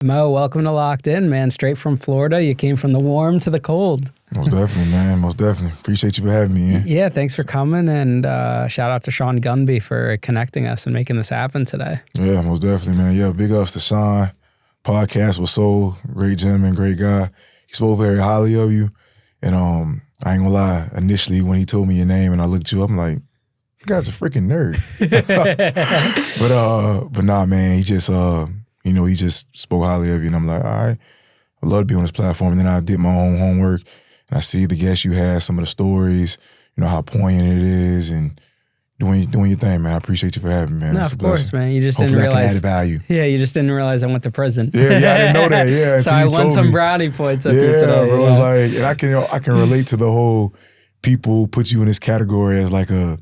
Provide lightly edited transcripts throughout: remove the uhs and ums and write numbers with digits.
Mo, welcome to Locked In, man. Straight from Florida. You came from the warm to the cold. Most definitely, man. Most definitely. Appreciate you for having me, man. Yeah, thanks for coming. And shout out to Sean Gunby for connecting us and making this happen today. Yeah, most definitely, man. Yeah, big ups to Sean. Podcast was Soul. Great gentleman, great guy. He spoke very highly of you. And I ain't gonna lie, initially when he told me your name and I looked you up, I'm like, this guy's a freaking nerd. but nah, man, he just he just spoke highly of you, and I'm like, all right, I'd love to be on this platform. And then I did my own homework, and I see the guests you had, some of the stories, how poignant it is, and doing your thing, man. I appreciate you for having me, man. No, It's of a course, blessing. man. You just Hopefully didn't I can realize. add value. Yeah, you just didn't realize I went to prison. Yeah, I didn't know that. Yeah, So until I you won told some me. brownie points up Yeah, here today. bro. It's like, and I can relate to the whole people put you in this category as like a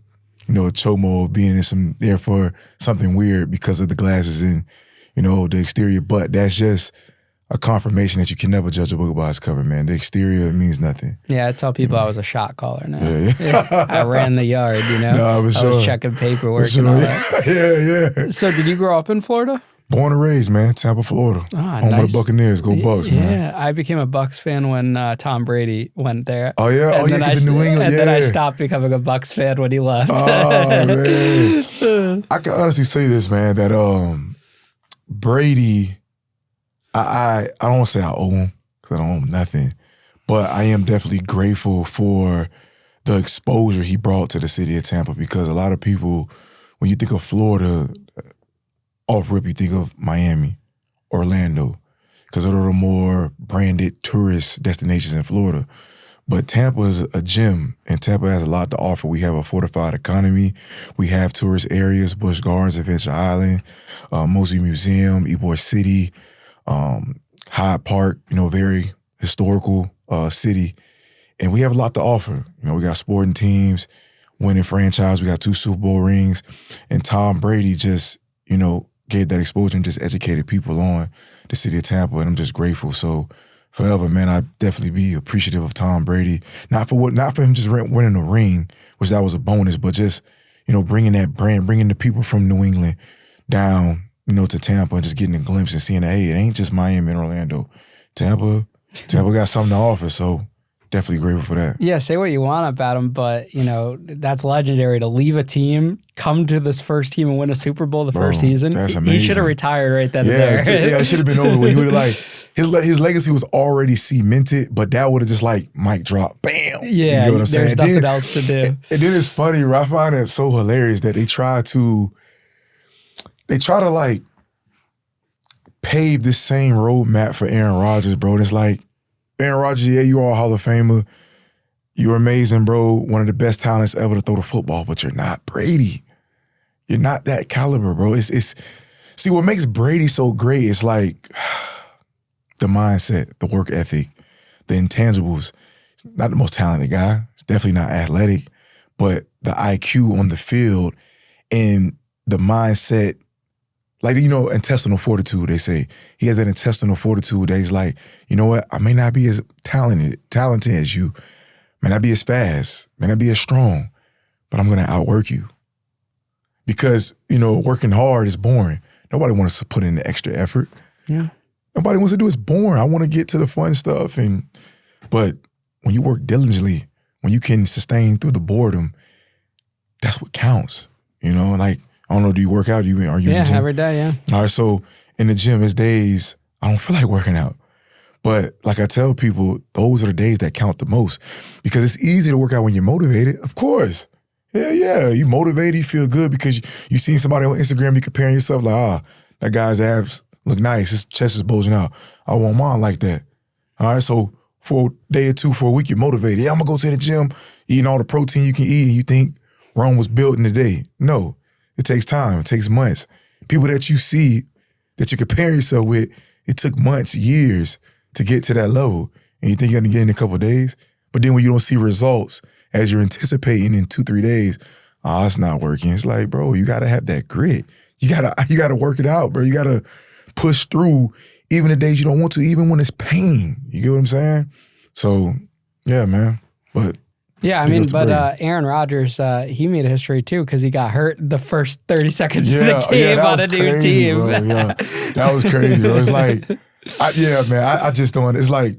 chomo being there for something weird because of the glasses and the exterior. But that's just a confirmation that you can never judge a book by its cover, man. The exterior means nothing. Yeah, I tell people I was a shot caller now. Yeah. I ran the yard, No, I was checking paperwork and all that. Yeah. So did you grow up in Florida? Born and raised, man. Tampa, Florida. Home of the Buccaneers. Go Bucks, man. Yeah, I became a Bucks fan when Tom Brady went there. Oh, yeah? And then Because New England, And then I stopped becoming a Bucks fan when he left. Oh, man. I can honestly say this, man, that Brady, I don't want to say I owe him, because I don't owe him nothing, but I am definitely grateful for the exposure he brought to the city of Tampa, because a lot of people, when you think of Florida, off rip, you think of Miami, Orlando, because those are the more branded tourist destinations in Florida. But Tampa is a gem, and Tampa has a lot to offer. We have a fortified economy. We have tourist areas, Busch Gardens, Adventure Island, Mosey Museum, Ybor City, Hyde Park, very historical city. And we have a lot to offer. We got sporting teams, winning franchise. We got 2 Super Bowl rings. And Tom Brady just, gave that exposure and just educated people on the city of Tampa. And I'm just grateful. So forever, man, I definitely be appreciative of Tom Brady. Not for him just winning the ring, which that was a bonus, but just, bringing that brand, bringing the people from New England down, to Tampa and just getting a glimpse and seeing that, hey, it ain't just Miami and Orlando. Tampa got something to offer, so definitely grateful for that. Yeah, say what you want about him, but, that's legendary to leave a team, come to this first team and win a Super Bowl the first season. That's amazing. He should have retired right then and there. Yeah, it should have been over with. He would have his legacy was already cemented, but that would have just mic drop, bam. Yeah, you know what I'm saying? There's nothing else to do. And then it's funny, I find it so hilarious that they try to pave this same roadmap for Aaron Rodgers, bro. And it's like, Aaron Rodgers, yeah, you are a Hall of Famer. You're amazing, bro. One of the best talents ever to throw the football, but you're not Brady. You're not that caliber, bro. See, what makes Brady so great is like the mindset, the work ethic, the intangibles. Not the most talented guy. He's definitely not athletic, but the IQ on the field and the mindset, intestinal fortitude, they say. He has that intestinal fortitude that he's like, you know what? I may not be as talented as you, may not be as fast, may not be as strong, but I'm going to outwork you. Because, working hard is boring. Nobody wants to put in the extra effort. Yeah. Nobody wants to do it. It's boring. I want to get to the fun stuff. But when you work diligently, when you can sustain through the boredom, that's what counts. I don't know, do you work out? Are you in the gym? Every day, yeah. All right, so in the gym, it's days I don't feel like working out. But like I tell people, those are the days that count the most, because it's easy to work out when you're motivated, of course. Yeah, you motivated, you feel good because you seen somebody on Instagram, you comparing yourself like, that guy's abs look nice, his chest is bulging out. I want mine like that. All right, so for a day or two, for a week, you're motivated. Yeah, I'm gonna go to the gym, eating all the protein you can eat, and you think Rome was built in a day. No. It takes time. It takes months. People that you see, that you compare yourself with, it took months, years to get to that level. And you think you're going to get in a couple of days. But then when you don't see results as you're anticipating in 2-3 days, it's not working. It's like, bro, you got to have that grit. You gotta work it out, bro. You got to push through even the days you don't want to, even when it's pain. You get what I'm saying? So, yeah, man. But yeah, but Aaron Rodgers, he made a history too because he got hurt the first 30 seconds of the game on a new team. Bro, yeah. That was crazy, bro. It's like, Yeah, man. I just don't. It's like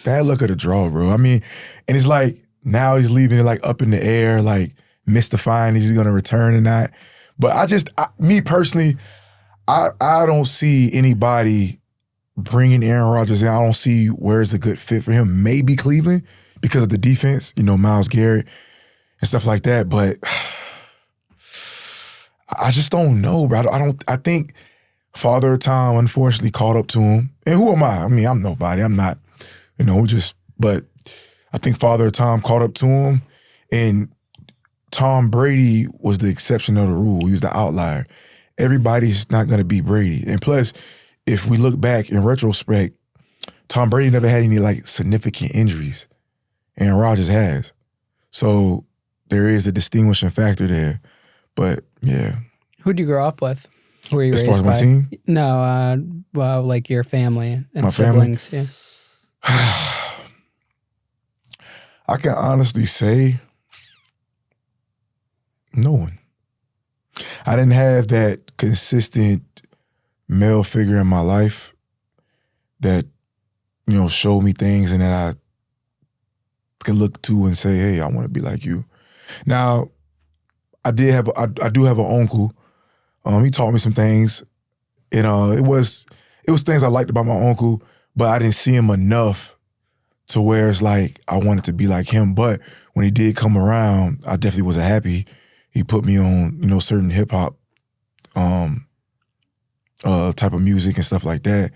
bad luck of the draw, bro. I mean, and it's like now he's leaving it like up in the air, like mystifying. Is he gonna return or not? But me personally, I don't see anybody bringing Aaron Rodgers in. I don't see where it's a good fit for him. Maybe Cleveland because of the defense, Myles Garrett and stuff like that. But I just don't know, bro. I think Father Time unfortunately caught up to him. And who am I? I mean, I'm nobody. I'm not, but I think Father Time caught up to him, and Tom Brady was the exception of the rule. He was the outlier. Everybody's not going to beat Brady. And plus, if we look back in retrospect, Tom Brady never had any like significant injuries. Aaron Rodgers has. So there is a distinguishing factor there. But yeah. Who'd you grow up with? Who were you as raised far as by? my team? No, well, like your family and my siblings. Family? Yeah. I can honestly say no one. I didn't have that consistent male figure in my life that, showed me things and that I can look to and say, hey, I want to be like you. Now, I do have an uncle. He taught me some things, and it was things I liked about my uncle, but I didn't see him enough to where it's like I wanted to be like him. But when he did come around, I definitely wasn't happy. He put me on, certain hip hop type of music and stuff like that,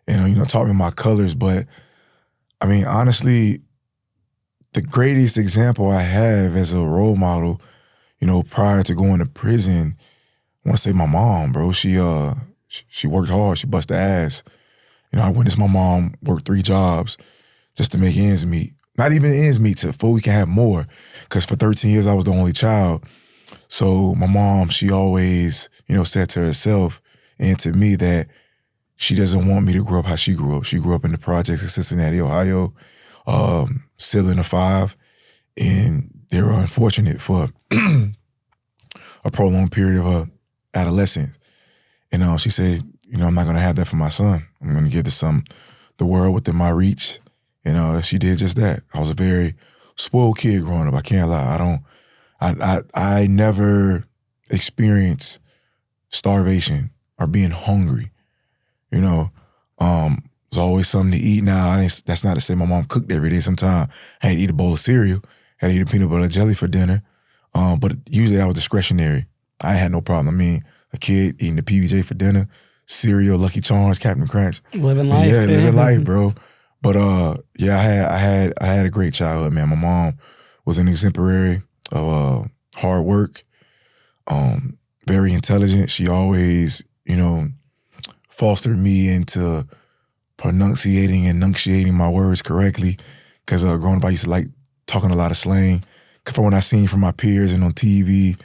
and taught me my colors. But I mean, honestly, the greatest example I have as a role model, prior to going to prison, I want to say my mom, bro. She worked hard. She busted ass. I witnessed my mom work 3 jobs just to make ends meet. Not even ends meet, so we can have more. Because for 13 years, I was the only child. So my mom, she always, said to herself and to me that she doesn't want me to grow up how she grew up. She grew up in the projects in Cincinnati, Ohio, still in a 5. And they were unfortunate for a prolonged period of her adolescence. And she said, I'm not going to have that for my son. I'm going to give the world within my reach. And she did just that. I was a very spoiled kid growing up. I can't lie. I never experienced starvation or being hungry. There's always something to eat. Now, that's not to say my mom cooked every day. Sometimes I had to eat a bowl of cereal, had to eat a peanut butter jelly for dinner. But usually that was discretionary. I had no problem. I mean, a kid eating the PBJ for dinner, cereal, Lucky Charms, Captain Crunch. Living life. Yeah, living life, bro. But yeah, I had a great childhood, man. My mom was an exemplary of hard work, very intelligent. She always, fostered me into pronunciating and enunciating my words correctly. Because growing up, I used to like talking a lot of slang. From what I seen from my peers and on TV,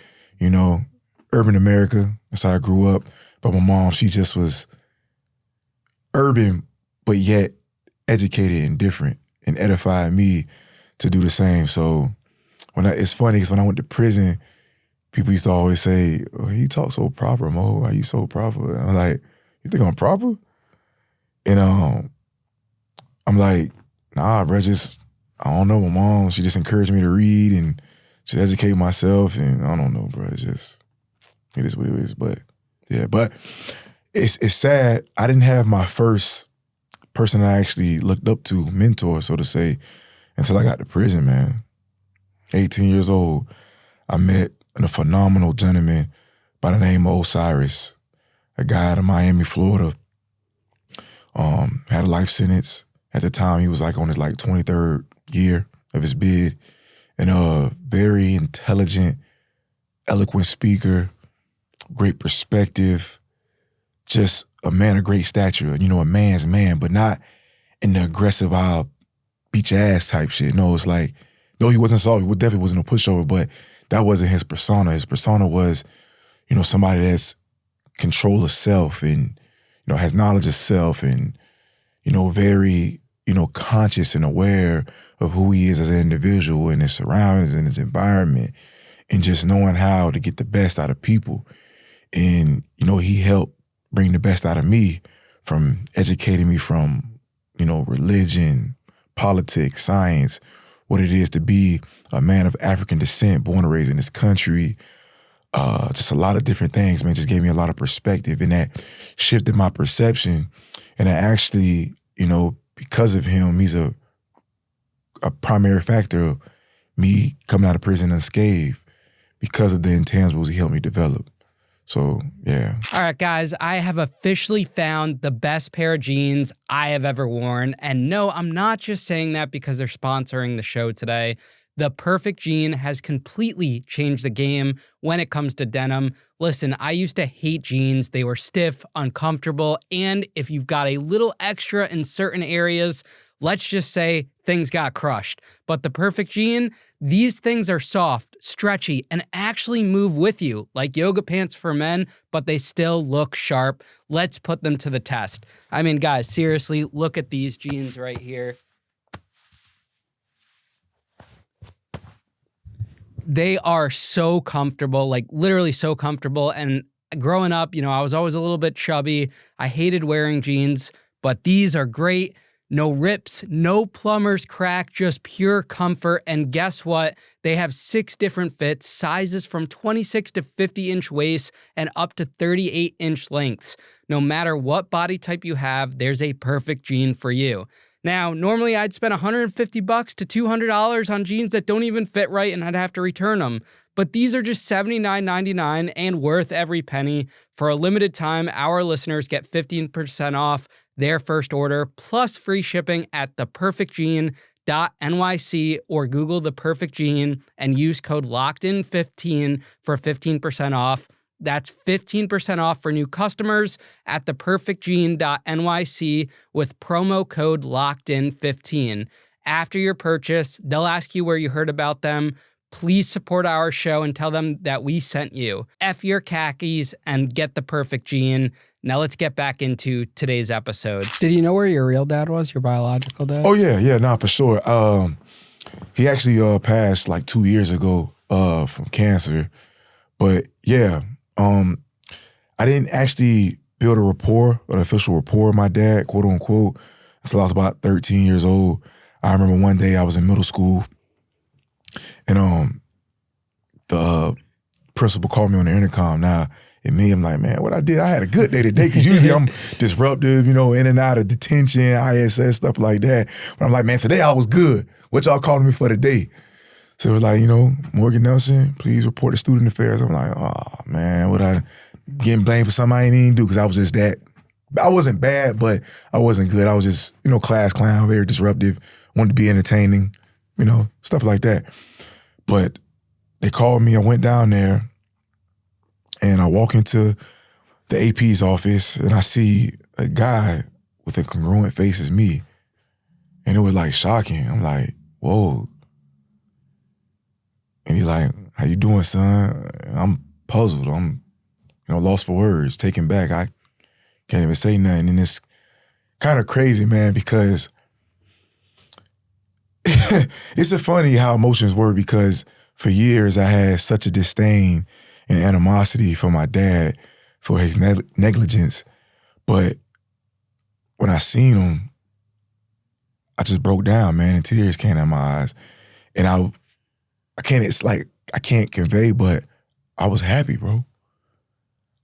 urban America. That's how I grew up. But my mom, she just was urban, but yet educated and different, and edified me to do the same. So it's funny because when I went to prison, people used to always say, oh, he talks so proper, Mo. Why you so proper? And I'm like, you think I'm proper? And I'm like, nah, bro, I don't know. My mom, she just encouraged me to read and just educate myself. And I don't know, bro. It is what it is. But yeah, but it's sad. I didn't have my first person I actually looked up to, mentor, so to say, until I got to prison, man. 18 years old, I met a phenomenal gentleman by the name of Osiris, a guy out of Miami, Florida. Had a life sentence. At the time, he was like on his 23rd year of his bid, and a very intelligent, eloquent speaker, great perspective, just a man of great stature, a man's man, but not in the aggressive, I'll beat your ass type shit. No, it's like, no, he wasn't soft. He definitely wasn't a pushover, but that wasn't his persona. His persona was, somebody that's control of self and, has knowledge of self and, very, conscious and aware of who he is as an individual and his surroundings and his environment and just knowing how to get the best out of people. And, he helped bring the best out of me from educating me from, religion, politics, science, what it is to be a man of African descent, born and raised in this country. Just a lot of different things, man, just gave me a lot of perspective, and that shifted my perception. And I actually, because of him, he's a primary factor of me coming out of prison unscathed because of the intangibles he helped me develop. So, yeah. All right, guys, I have officially found the best pair of jeans I have ever worn. And no, I'm not just saying that because they're sponsoring the show today. The Perfect Jean has completely changed the game when it comes to denim. Listen, I used to hate jeans. They were stiff, uncomfortable, and if you've got a little extra in certain areas, let's just say things got crushed. But the Perfect Jean, these things are soft, stretchy, and actually move with you, like yoga pants for men, but they still look sharp. Let's put them to the test. I mean, guys, seriously, look at these jeans right here. They are so comfortable, like literally so comfortable. And growing up, I was always a little bit chubby. I hated wearing jeans, but these are great. No rips, no plumber's crack, just pure comfort. And guess what? They have 6 different fits, sizes from 26 to 50-inch waists and up to 38-inch lengths. No matter what body type you have, there's a Perfect Jean for you. Now, normally I'd spend $150 to $200 on jeans that don't even fit right and I'd have to return them. But these are just $79.99 and worth every penny. For a limited time, our listeners get 15% off their first order plus free shipping at theperfectjean.nyc or Google The Perfect Jean and use code LOCKEDIN15 for 15% off. That's 15% off for new customers at theperfectjean.nyc with promo code LOCKEDIN15. After your purchase, they'll ask you where you heard about them. Please support our show and tell them that we sent you. F your khakis and get the Perfect Jean. Now let's get back into today's episode. Did you know where your real dad was, your biological dad? Oh, yeah, nah, for sure. He actually passed like 2 years ago from cancer. But yeah, I didn't actually build an official rapport with my dad, quote unquote, until I was about 13 years old. I remember one day I was in middle school and the principal called me on the intercom. Now, and me, I'm like, man, what I did, I had a good day today, because usually I'm disruptive, in and out of detention, ISS, stuff like that. But I'm like, man, today I was good. What y'all calling me for today? So it was like, Morgan Nelson, please report to student affairs. I'm like, oh, man, what I getting blamed for something I ain't even do, because I was just that. I wasn't bad, but I wasn't good. I was just, class clown, very disruptive, wanted to be entertaining, stuff like that. But they called me. I went down there, and I walk into the AP's office, and I see a guy with a congruent face as me. And it was like shocking. I'm like, whoa. And he's like, how you doing, son? And I'm puzzled. I'm, lost for words, taken back. I can't even say nothing. And it's kind of crazy, man, because it's a funny how emotions work, because for years I had such a disdain and animosity for my dad for his negligence. But when I seen him, I just broke down, man, and tears came out my eyes. And I can't convey, but I was happy, bro.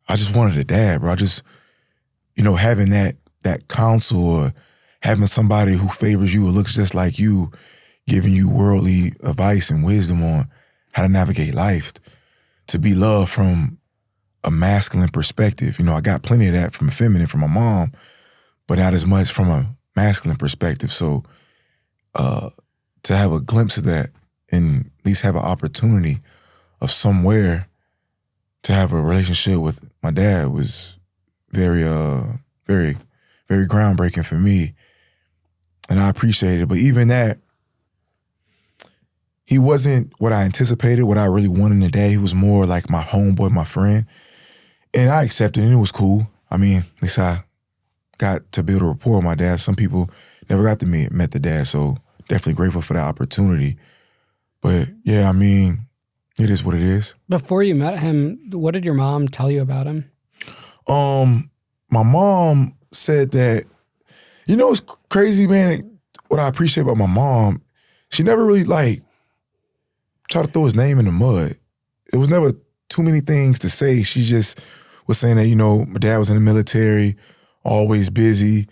I just wanted a dad, bro. I just, having that counsel, or having somebody who favors you or looks just like you, giving you worldly advice and wisdom on how to navigate life, to be loved from a masculine perspective. I got plenty of that from a feminine, from my mom, but not as much from a masculine perspective. So to have a glimpse of that, and at least have an opportunity of somewhere to have a relationship with my dad, was very, very, very groundbreaking for me. And I appreciate it. But even that, he wasn't what I anticipated, what I really wanted in the day. He was more like my homeboy, my friend. And I accepted it, and it was cool. I mean, at least I got to build a rapport with my dad. Some people never got to met the dad, so definitely grateful for that opportunity. But yeah, I mean, it is what it is. Before you met him, what did your mom tell you about him? My mom said that, it's crazy, man. What I appreciate about my mom, she never really like tried to throw his name in the mud. It was never too many things to say. She just was saying that, my dad was in the military, always busy,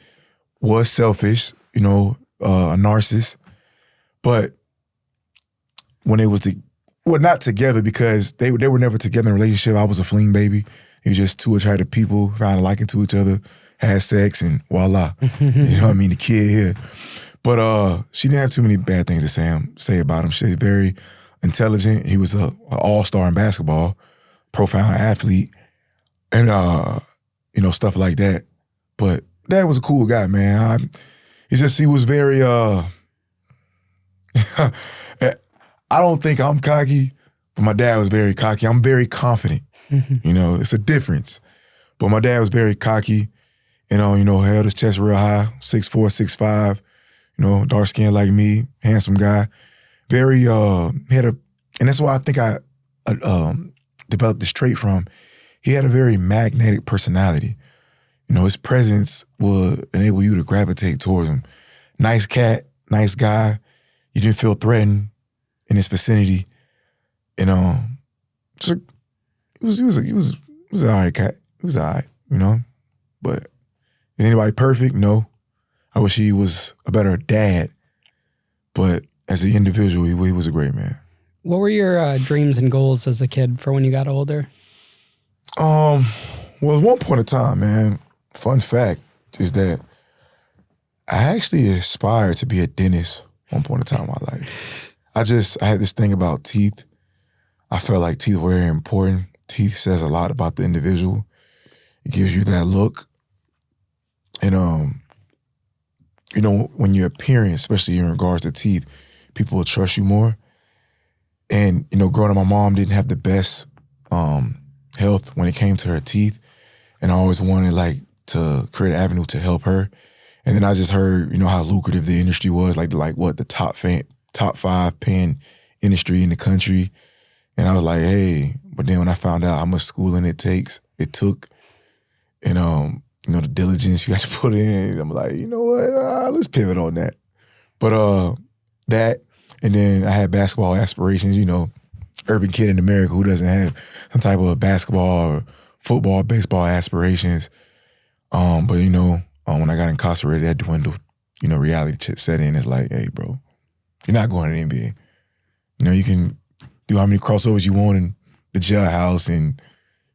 was selfish, a narcissist. But when they was not together because they were never together in a relationship. I was a fling baby. It was just two attractive people, found a liking to each other, had sex, and voila. You know what I mean? The kid here. But she didn't have too many bad things to say about him. She's very intelligent. He was an all-star in basketball, profound athlete, and stuff like that. But Dad was a cool guy, man. He was very I don't think I'm cocky, but my dad was very cocky. I'm very confident. It's a difference. But my dad was very cocky, held his chest real high, 6'4", 6'5", dark skin like me, handsome guy. Very, and that's why I think I developed this trait from. He had a very magnetic personality. His presence would enable you to gravitate towards him. Nice cat, nice guy. You didn't feel threatened in his vicinity. He was an all right cat. He was all right, But is anybody perfect? No. I wish he was a better dad. But as an individual, he was a great man. What were your dreams and goals as a kid for when you got older? Well, at one point in time, man, fun fact is that I actually aspired to be a dentist one point in time in my life. I had this thing about teeth. I felt like teeth were very important. Teeth says a lot about the individual. It gives you that look. And, when you're appearing, especially in regards to teeth, people will trust you more. And, growing up, my mom didn't have the best health when it came to her teeth. And I always wanted, to create an avenue to help her. And then I just heard, how lucrative the industry was, the top 5 paying industry in the country. And I was like, hey, but then when I found out how much schooling it took, and, the diligence you had to put in, I'm like, you know what, let's pivot on that. But that, and then I had basketball aspirations, urban kid in America who doesn't have some type of basketball or football, baseball aspirations. But when I got incarcerated, that dwindled. Reality set in. It's like, hey, bro, you're not going to the NBA. You can do how many crossovers you want in the jailhouse and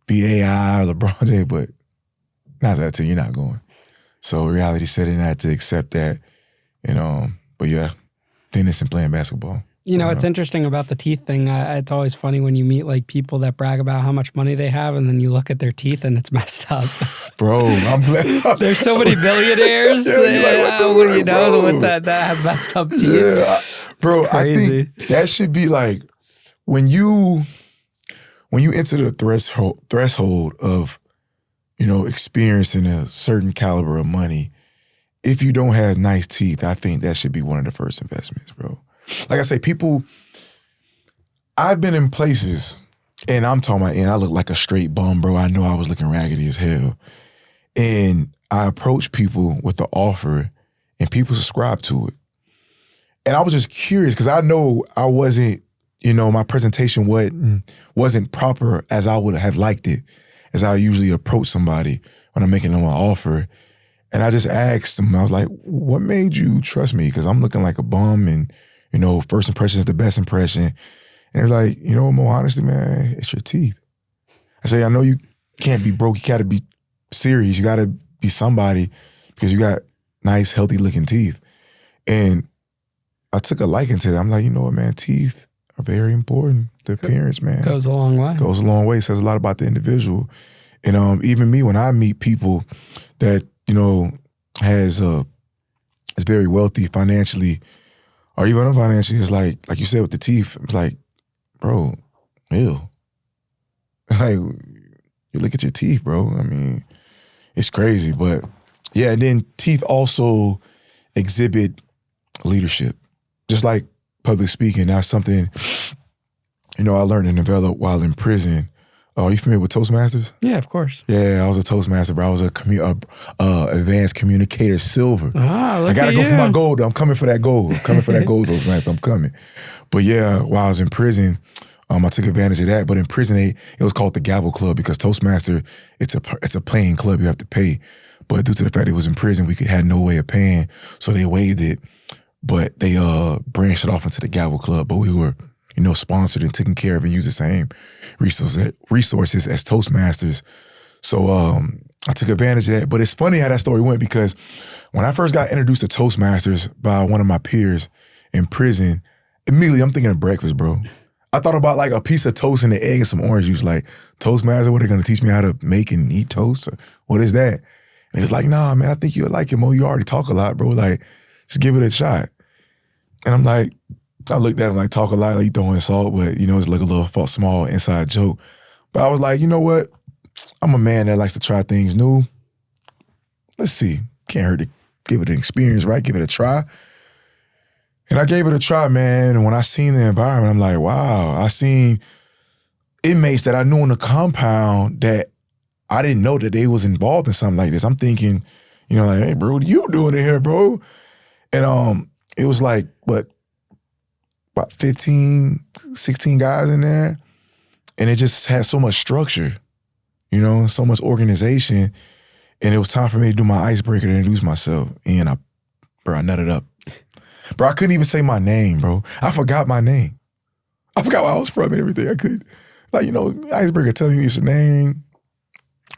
be AI or LeBron James, but not that team, you're not going. So reality set in, I had to accept that. But yeah, tennis and playing basketball. It's interesting about the teeth thing. It's always funny when you meet people that brag about how much money they have, and then you look at their teeth and it's messed up. Bro, I'm glad. There's so many billionaires, that have messed up teeth. Yeah, bro, I think that should be when you enter the threshold of experiencing a certain caliber of money. If you don't have nice teeth, I think that should be one of the first investments, bro. Like I say, I've been in places, and I'm talking about, and I look like a straight bum, bro. I know I was looking raggedy as hell. And I approached people with the offer, and people subscribed to it. And I was just curious, because I know I wasn't, my presentation wasn't proper as I would have liked it, as I usually approach somebody when I'm making them an offer. And I just asked them, I was like, what made you trust me? Because I'm looking like a bum, and first impression is the best impression. And they're like, more honestly, man, it's your teeth. I say, I know you can't be broke. You got to be serious. You got to be somebody because you got nice, healthy looking teeth. And I took a liking to that. I'm like, you know what, man, teeth are very important. The appearance, man. Goes a long way. Goes a long way. Says a lot about the individual. And even me, when I meet people that, is very wealthy financially, or even unfinancially, it's like you said with the teeth, it's like, bro, ew. Like, you look at your teeth, bro. I mean, it's crazy. But yeah, and then teeth also exhibit leadership. Just like public speaking, that's something, I learned and developed while in prison. Oh, you familiar with Toastmasters? Yeah, of course. Yeah, I was a Toastmaster, bro. I was a advanced communicator silver. Ah, I gotta go for my gold. I'm coming for that gold. I'm coming for that gold, Toastmaster. I'm coming. But yeah, while I was in prison, I took advantage of that. But in prison, it was called the Gavel Club because Toastmaster, it's a paying club. You have to pay. But due to the fact it was in prison, we had no way of paying, so they waived it. But they branched it off into the Gavel Club. But we were, sponsored and taken care of and used the same resources as Toastmasters. So I took advantage of that. But it's funny how that story went because when I first got introduced to Toastmasters by one of my peers in prison, immediately I'm thinking of breakfast, bro. I thought about like a piece of toast and an egg and some orange juice. Like, Toastmaster, what, are they going to teach me how to make and eat toast? What is that? And he was like, nah, man, I think you'll like it, Mo. You already talk a lot, bro. Like, just give it a shot. And I'm like, I looked at him like, talk a lot, like you throwing salt, but, it's like a little small inside joke. But I was like, you know what? I'm a man that likes to try things new. Let's see. Can't hurt to give it an experience, right? Give it a try. And I gave it a try, man. And when I seen the environment, I'm like, wow. I seen inmates that I knew in the compound that I didn't know that they was involved in something like this. I'm thinking, like, hey, bro, what are you doing in here, bro? And it was like, about 15, 16 guys in there. And it just had so much structure, so much organization. And it was time for me to do my icebreaker to introduce myself. And I nutted up. Bro, I couldn't even say my name, bro. I forgot my name. I forgot where I was from and everything. I could, icebreaker telling you your name,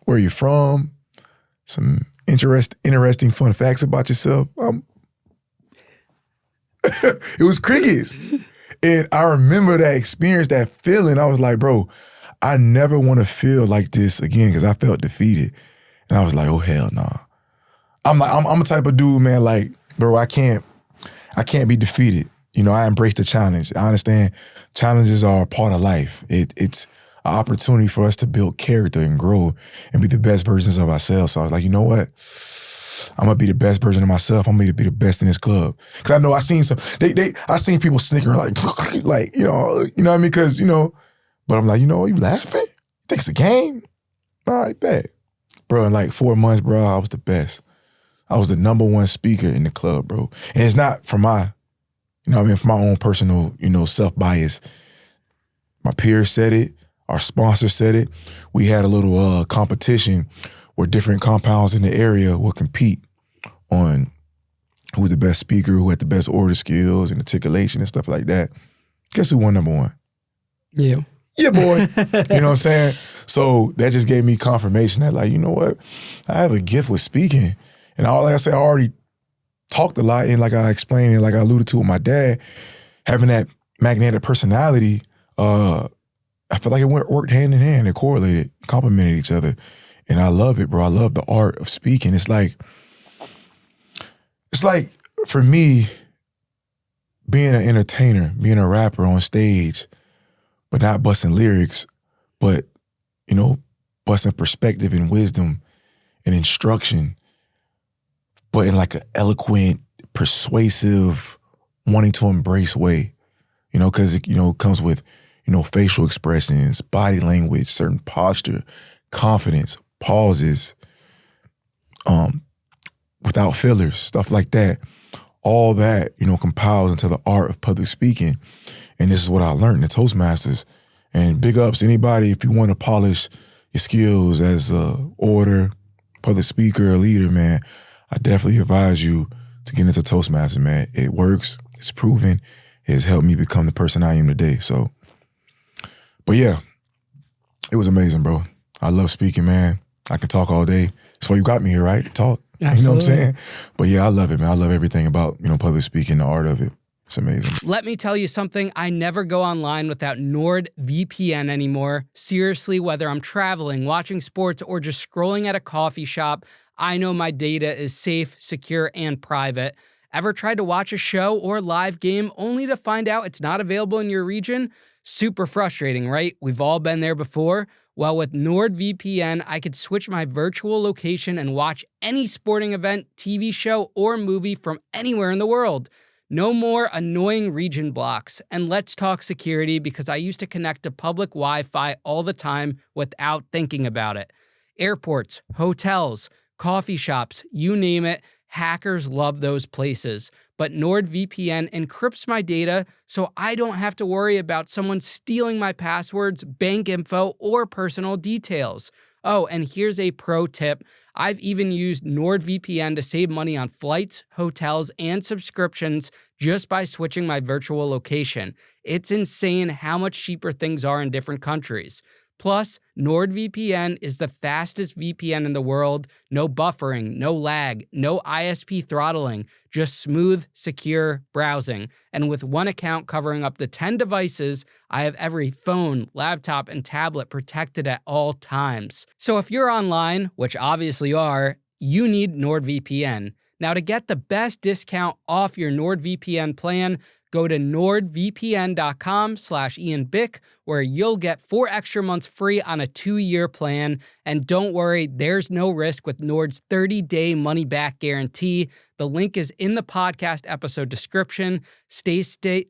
where you're from, some interesting fun facts about yourself. It was crickets. And I remember that experience, that feeling. I was like, bro, I never want to feel like this again because I felt defeated. And I was like, oh, hell no. Nah. I'm a type of dude, man, like, bro, I can't be defeated. I embrace the challenge. I understand challenges are a part of life. It's an opportunity for us to build character and grow and be the best versions of ourselves. So I was like, you know what? I'm gonna be the best version of myself. I'm gonna be the best in this club. Cause I know I seen I seen people snickering like, you know what I mean? Cause, but I'm like, you laughing? You think it's a game? All right, bet. Bro, in like 4 months, bro, I was the best. I was the #1 speaker in the club, bro. And it's not for my, for my own personal, self-bias. My peers said it. Our sponsor said it. We had a little competition where different compounds in the area will compete on who's the best speaker, who had the best order skills and articulation and stuff like that. Guess who won #1? You. Yeah, boy. You know what I'm saying? So that just gave me confirmation that, like, you know what? I have a gift with speaking. And like I said, I already talked a lot, and like I explained and like I alluded to with my dad, having that magnetic personality, I feel like it worked hand in hand. It correlated, complemented each other. And I love it, bro. I love the art of speaking. It's like for me, being an entertainer, being a rapper on stage, but not busting lyrics, but, busting perspective and wisdom and instruction, but in like an eloquent, persuasive, wanting to embrace way, because it, comes with, facial expressions, body language, certain posture, confidence, pauses, without fillers, stuff like that. All that, compiles into the art of public speaking. And this is what I learned in Toastmasters. And big ups anybody, if you want to polish your skills as a orator, public speaker, or leader, man, I definitely advise you to get into Toastmasters, man. It works. It's proven. It has helped me become the person I am today. So, but yeah, it was amazing, bro. I love speaking, man. I can talk all day. That's why you got me here, right? To talk. Absolutely. You know what I'm saying? But yeah, I love it, man. I love everything about, public speaking, the art of it. It's amazing. Let me tell you something. I never go online without NordVPN anymore. Seriously, whether I'm traveling, watching sports, or just scrolling at a coffee shop, I know my data is safe, secure, and private. Ever tried to watch a show or live game only to find out it's not available in your region? Super frustrating, right? We've all been there before. Well, with NordVPN, I could switch my virtual location and watch any sporting event, TV show, or movie from anywhere in the world. No more annoying region blocks. And let's talk security because I used to connect to public Wi-Fi all the time without thinking about it. Airports, hotels, coffee shops, you name it, hackers love those places. But NordVPN encrypts my data so I don't have to worry about someone stealing my passwords, bank info, or personal details. Oh, and here's a pro tip. I've even used NordVPN to save money on flights, hotels, and subscriptions just by switching my virtual location. It's insane how much cheaper things are in different countries. Plus, NordVPN is the fastest VPN in the world. No buffering, no lag, no ISP throttling, just smooth, secure browsing. And with one account covering up to 10 devices, I have every phone, laptop, and tablet protected at all times. So if you're online, which obviously you are, you need NordVPN. Now to get the best discount off your NordVPN plan, go to nordvpn.com/Ian Bick, where you'll get 4 extra months free on a 2-year plan. And don't worry, there's no risk with Nord's 30-day money-back guarantee. The link is in the podcast episode description. Stay safe,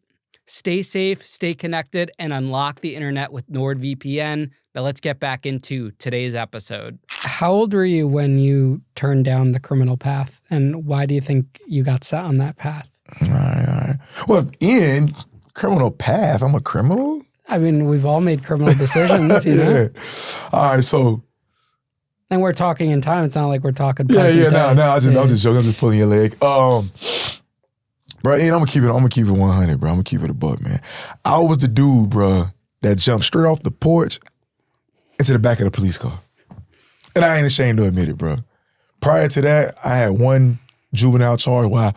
stay connected, and unlock the internet with NordVPN. Now let's get back into today's episode. How old were you when you turned down the criminal path, and why do you think you got set on that path? All right. Well, in criminal path, I'm a criminal? I mean, we've all made criminal decisions, you know? Yeah. All right, so. And we're talking in time. It's not like we're talking No, I'm just joking. I'm just pulling your leg. Bro, Ian, I'm gonna keep it 100, bro. I'm gonna keep it a buck, man. I was the dude, bro, that jumped straight off the porch into the back of the police car. And I ain't ashamed to admit it, bro. Prior to that, I had one juvenile charge where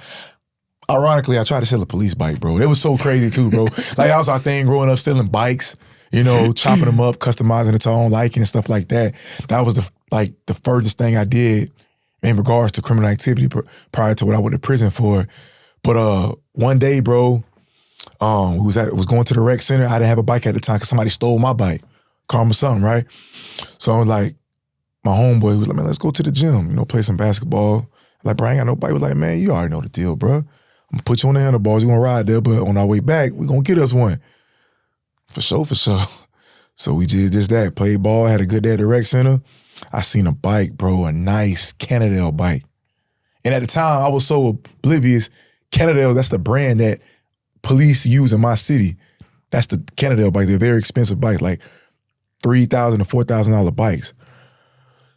ironically, I tried to sell a police bike, bro. It was so crazy too, bro. Like, that was our thing growing up, selling bikes, you know, chopping them up, customizing it to our own liking and stuff like that. That was the furthest thing I did in regards to criminal activity prior to what I went to prison for. But one day, bro, was going to the rec center. I didn't have a bike at the time because somebody stole my bike. Karma something, right? So I was like, my homeboy was like, man, let's go to the gym, you know, play some basketball. Like, bro, I ain't got no bike. He was like, man, you already know the deal, bro. I'm gonna put you on the handlebars. You're gonna ride there, but on our way back, we're gonna get us one. For sure. So we did just that. Played ball, had a good day at the rec center. I seen a bike, bro, a nice Cannondale bike. And at the time, I was so oblivious. Cannondale, that's the brand that police use in my city. That's the Cannondale bike. They're very expensive bikes, like $3,000 to $4,000 bikes.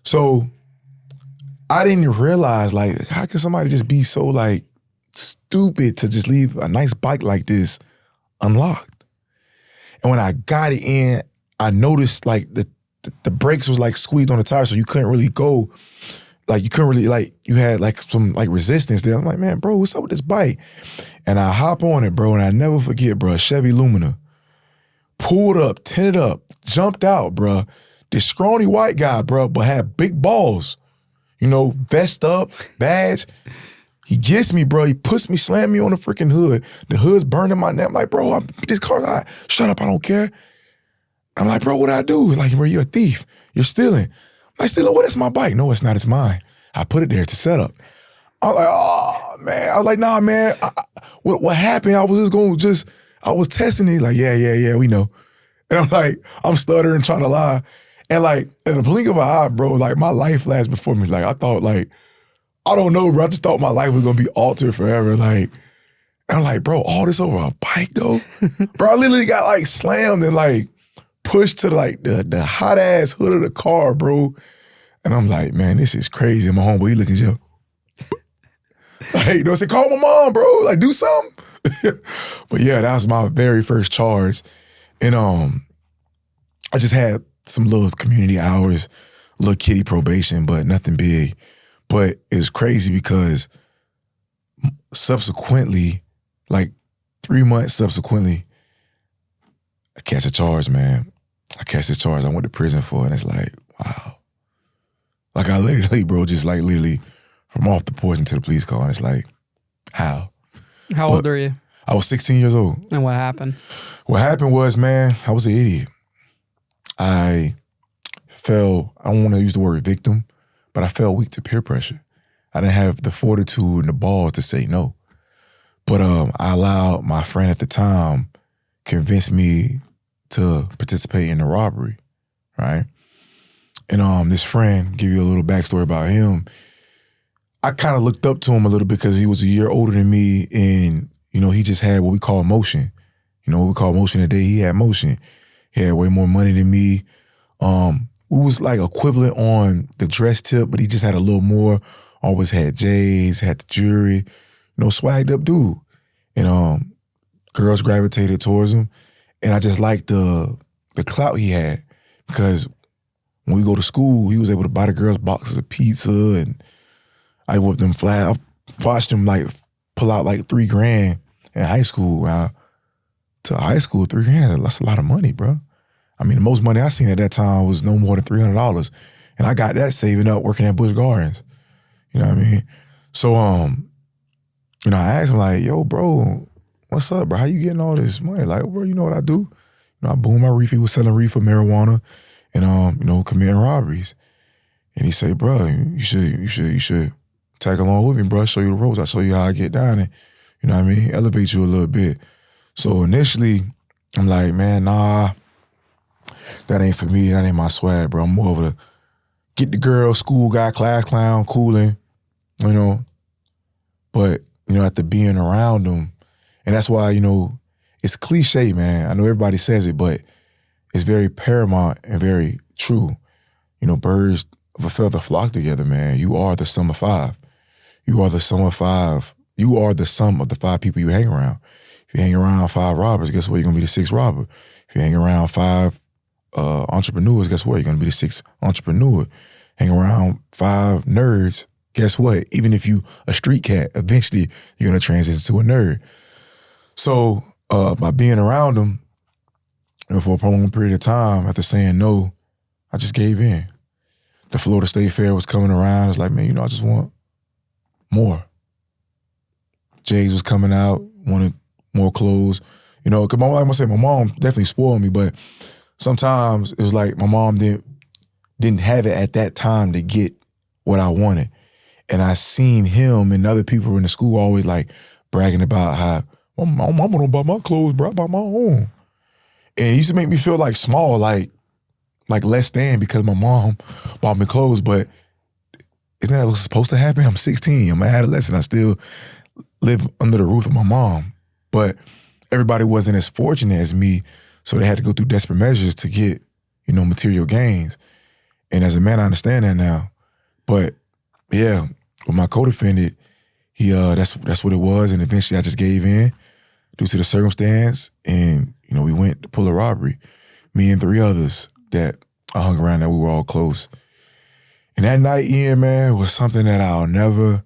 So I didn't realize, like, how can somebody just be so, like, stupid to just leave a nice bike like this unlocked? And when I got it in, I noticed, like, the brakes was, like, squeezed on the tire, so you couldn't really go. Like, you couldn't really, like, you had, like, some, like, resistance there. I'm like, man, bro, what's up with this bike? And I hop on it, bro, and I never forget, bro, Chevy Lumina. Pulled up, tinted up, jumped out, bro. This scrawny white guy, bro, but had big balls. You know, vest up, badge. He gets me, bro. He puts me, slam me on the freaking hood. The hood's burning my neck. I'm like, bro, this car's hot. Shut up, I don't care. I'm like, bro, what'd I do? Like, bro, you're a thief. You're stealing. I'm like, stealing what? It's my bike. No, it's not. It's mine. I put it there to set up. I was like, oh, man. I was like, nah, man. What happened? I was I was testing it. Like, yeah, we know. And I'm like, I'm stuttering, trying to lie. And like, in the blink of an eye, bro, like, my life flashed before me. Like, I thought, like, I don't know, bro. I just thought my life was gonna be altered forever. Like, and I'm like, bro, all this over a bike, though? Bro, I literally got, like, slammed and, like, pushed to, like, the hot-ass hood of the car, bro. And I'm like, man, this is crazy. And my homeboy, he looking, Joe. Like, you know, I said, call my mom, bro. Like, do something. But yeah, that was my very first charge. And I just had some little community hours, little kiddie probation, but nothing big. But it was crazy because subsequently, like 3 months subsequently, I catch a charge, man. I catch this charge I went to prison for, and it's like, wow. Like, I literally, bro, just like literally from off the porch into the police car, and it's like, how? How old are you? I was 16 years old. And what happened? What happened was, man, I was an idiot. I fell, I don't want to use the word victim, but I fell weak to peer pressure. I didn't have the fortitude and the balls to say no. But I allowed my friend at the time convince me to participate in the robbery, right? And this friend, give you a little backstory about him, I kind of looked up to him a little bit because he was a year older than me, and he just had what we call motion. What we call motion today, he had motion. He had way more money than me. We was like equivalent on the dress tip, but he just had a little more. Always had J's, had the jewelry, swagged up dude. And girls gravitated towards him. And I just liked the clout he had, because when we go to school, he was able to buy the girls boxes of pizza, and I whipped them flat. I watched him like pull out like $3,000 in high school. To high school, $3,000, that's a lot of money, bro. I mean, the most money I seen at that time was no more than $300. And I got that saving up working at Busch Gardens. You know what I mean? So, I asked him like, yo, bro, what's up, bro? How you getting all this money? Like, bro, you know what I do? I boom my reefer. He was selling reefer, marijuana, and, committing robberies. And he said, bro, you should tag along with me, bro. I'll show you the ropes. I'll show you how I get down and, elevate you a little bit. So initially, I'm like, man, nah, that ain't for me. That ain't my swag, bro. I'm more of a get the girl, school guy, class clown, cooling, But, after being around them, and that's why, it's cliche, man. I know everybody says it, but it's very paramount and very true. Birds of a feather flock together, man. You are the sum of five. You are the sum of five. You are the sum of the five people you hang around. If you hang around 5 robbers, guess what? You're going to be the 6th robber. If you hang around 5 entrepreneurs, guess what? You're going to be the 6th entrepreneur. Hang around 5 nerds, guess what? Even if you a street cat, eventually you're going to transition to a nerd. So by being around them, and for a prolonged period of time, after saying no, I just gave in. The Florida State Fair was coming around. It's like, man, I just want more. J's was coming out, wanted more clothes. Because like I said, my mom definitely spoiled me, but sometimes it was like my mom didn't have it at that time to get what I wanted. And I seen him and other people in the school always like bragging about how, well, my mama don't buy my clothes, bro, I buy my own. And it used to make me feel like small, like less than, because my mom bought me clothes. But isn't that what's supposed to happen? I'm 16, I'm an adolescent, I still live under the roof of my mom. But everybody wasn't as fortunate as me, so they had to go through desperate measures to get, material gains. And as a man, I understand that now. But yeah, with my co-defendant, he that's what it was. And eventually I just gave in due to the circumstance. And, we went to pull a robbery. Me and 3 others that I hung around, that we were all close. And that night, Ian, man, was something that I'll never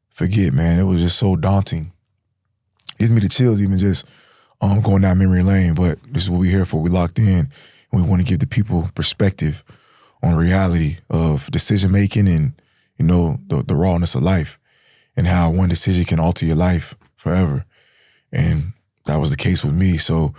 forget, man. It was just so daunting. It gives me the chills even just going down memory lane, but this is what we're here for. We locked in, and we want to give the people perspective on reality of decision-making and, the rawness of life, and how one decision can alter your life forever. And that was the case with me. So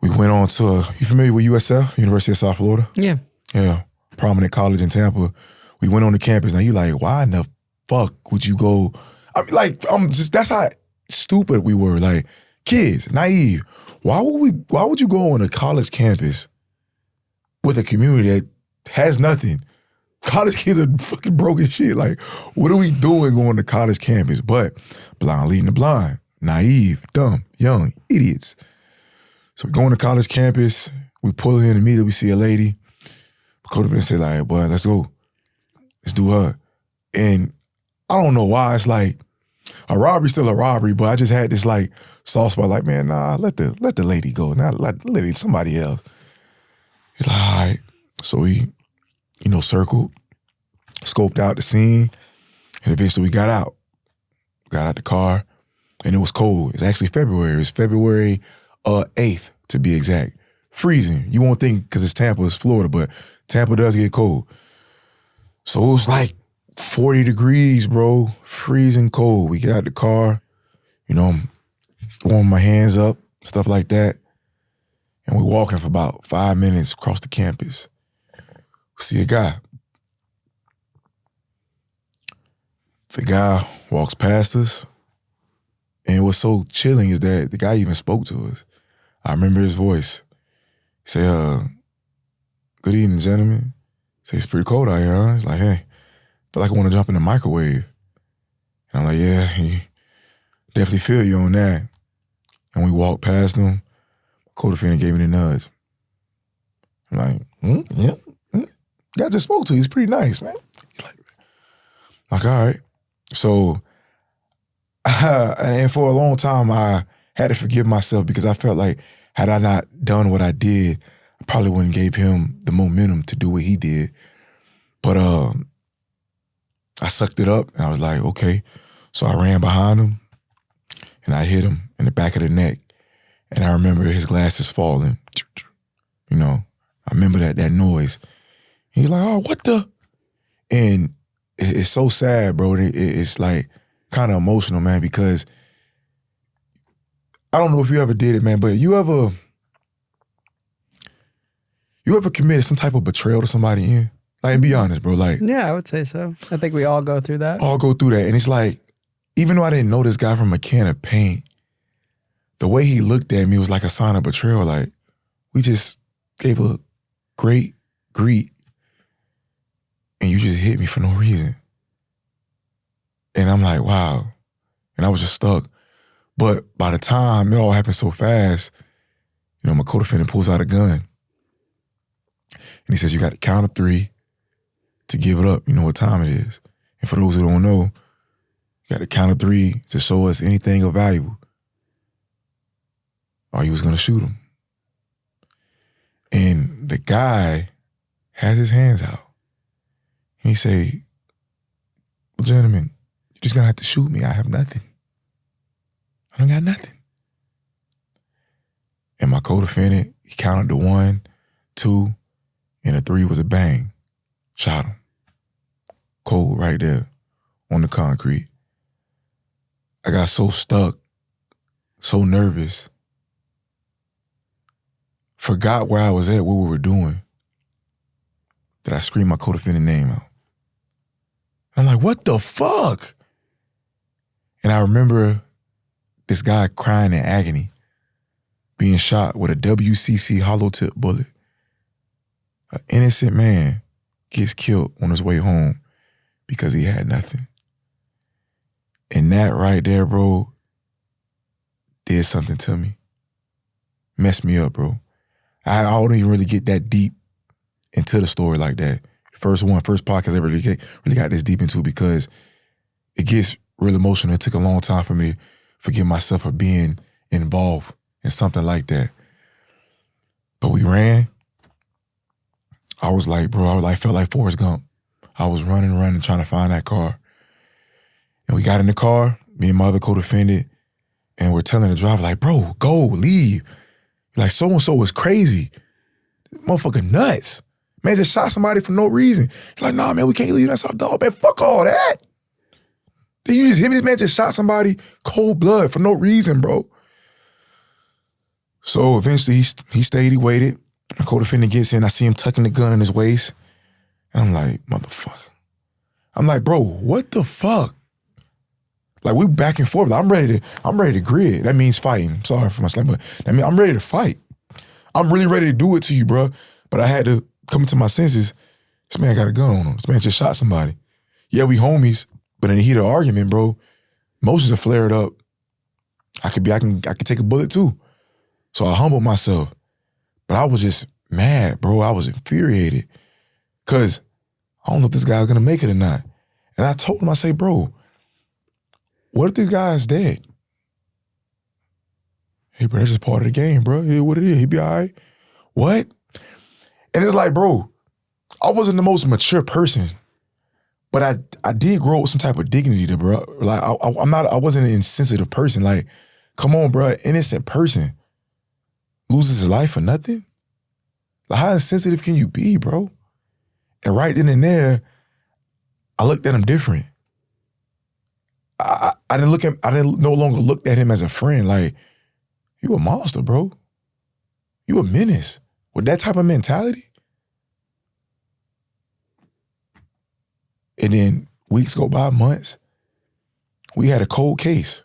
we went on to, you familiar with USF, University of South Florida? Yeah. Yeah, prominent college in Tampa. We went on the campus. Now you like, why in the fuck would you go? I mean, that's how stupid we were. Like, kids, naive. Why would you go on a college campus with a community that has nothing? College kids are fucking broke as shit. Like, what are we doing going to college campus? But blind leading the blind. Naive, dumb, young, idiots. So we go on to college campus, we pull in immediately, we see a lady. Codefendant say like, boy, let's go. Let's do her. And I don't know why, it's like, a robbery's still a robbery, but I just had this like soft spot, like, man, nah, let the lady go. Not let the lady, somebody else. He's like, all right. So we, circled, scoped out the scene, and eventually we got out. Got out the car, and it was cold. It's actually February. It was February 8th, to be exact. Freezing. You won't think because it's Tampa, it's Florida, but Tampa does get cold. So it was like 40 degrees, bro. Freezing cold. We got out the car, warming my hands up, stuff like that. And we're walking for about 5 minutes across the campus. We see a guy. The guy walks past us, And what's so chilling is that the guy even spoke to us. I remember his voice. He said, good evening, gentlemen. He said, it's pretty cold out here, huh? He's like, hey, feel like I want to jump in the microwave. And I'm like, yeah, he definitely feel you on that. And we walked past him. Codefendant gave me the nudge. I'm like, yeah. Guy just spoke to you. He's pretty nice, man. Like, all right. So, and for a long time, I had to forgive myself because I felt like had I not done what I did, I probably wouldn't gave him the momentum to do what he did. But I sucked it up and I was like, okay. So I ran behind him and I hit him in the back of the neck. And I remember his glasses falling. You know, I remember that noise. And he's like, oh, what the? And it's so sad, bro. It's like kind of emotional, man, because I don't know if you ever did it, man, but you ever committed some type of betrayal to somebody in? Like, and be honest, bro. Like, yeah, I would say so. I think we all go through that. All go through that. And it's like, even though I didn't know this guy from a can of paint, the way he looked at me was like a sign of betrayal. Like, we just gave a great greet and you just hit me for no reason. And I'm like, wow. And I was just stuck. But by the time it all happened so fast, you know, my co-defendant pulls out a gun. And he says, you got to count to 3 to give it up. You know what time it is. And for those who don't know, you got to count to 3 to show us anything of value. Or he was going to shoot him. And the guy has his hands out. And he say, well, gentlemen, you're just going to have to shoot me. I have nothing. I don't got nothing. And my co-defendant, he counted to 1, 2, and a 3 was a bang. Shot him. Cold right there on the concrete. I got so stuck, so nervous, forgot where I was at, what we were doing, that I screamed my co-defendant name out. I'm like, what the fuck? And I remember this guy crying in agony, being shot with a WCC hollow tip bullet. An innocent man gets killed on his way home because he had nothing. And that right there, bro, did something to me. Messed me up, bro. I don't even really get that deep into the story like that. First podcast I really got this deep into because it gets real emotional. It took a long time for me to forgive myself for being involved in something like that. But we ran. I was like, bro, felt like Forrest Gump. I was running, trying to find that car. And we got in the car, me and my other co-defendant, and we're telling the driver, like, bro, go, leave. Like, so-and-so was crazy. Motherfucker nuts. Man just shot somebody for no reason. He's like, nah, man, we can't leave. That's our dog, man. Fuck all that. Then you just hit me. This man just shot somebody cold blood for no reason, bro. So eventually he stayed, he waited. My co-defendant gets in. I see him tucking the gun in his waist. And I'm like, motherfucker. I'm like, bro, what the fuck? Like, we back and forth. Like, I'm ready to grid. That means fighting. Sorry for my slang, but I mean, I'm ready to fight. I'm really ready to do it to you, bro. But I had to come to my senses. This man got a gun on him. This man just shot somebody. Yeah, we homies, but in the heat of argument, bro, emotions are flared up. I could take a bullet too. So I humbled myself. But I was just mad, bro. I was infuriated. Cause I don't know if this guy's gonna make it or not. And I told him, I say, bro, what if this guy's dead? Hey, bro, that's just part of the game, bro. It is what it is. He be all right. What? And it's like, bro, I wasn't the most mature person, but I did grow up with some type of dignity, to bro. Like, I wasn't an insensitive person. Like, come on, bro, innocent person loses his life for nothing? Like, how insensitive can you be, bro? And right then and there, I looked at him different. I didn't no longer look at him as a friend. Like, you a monster, bro. You a menace. With that type of mentality. And then weeks go by, months. We had a cold case.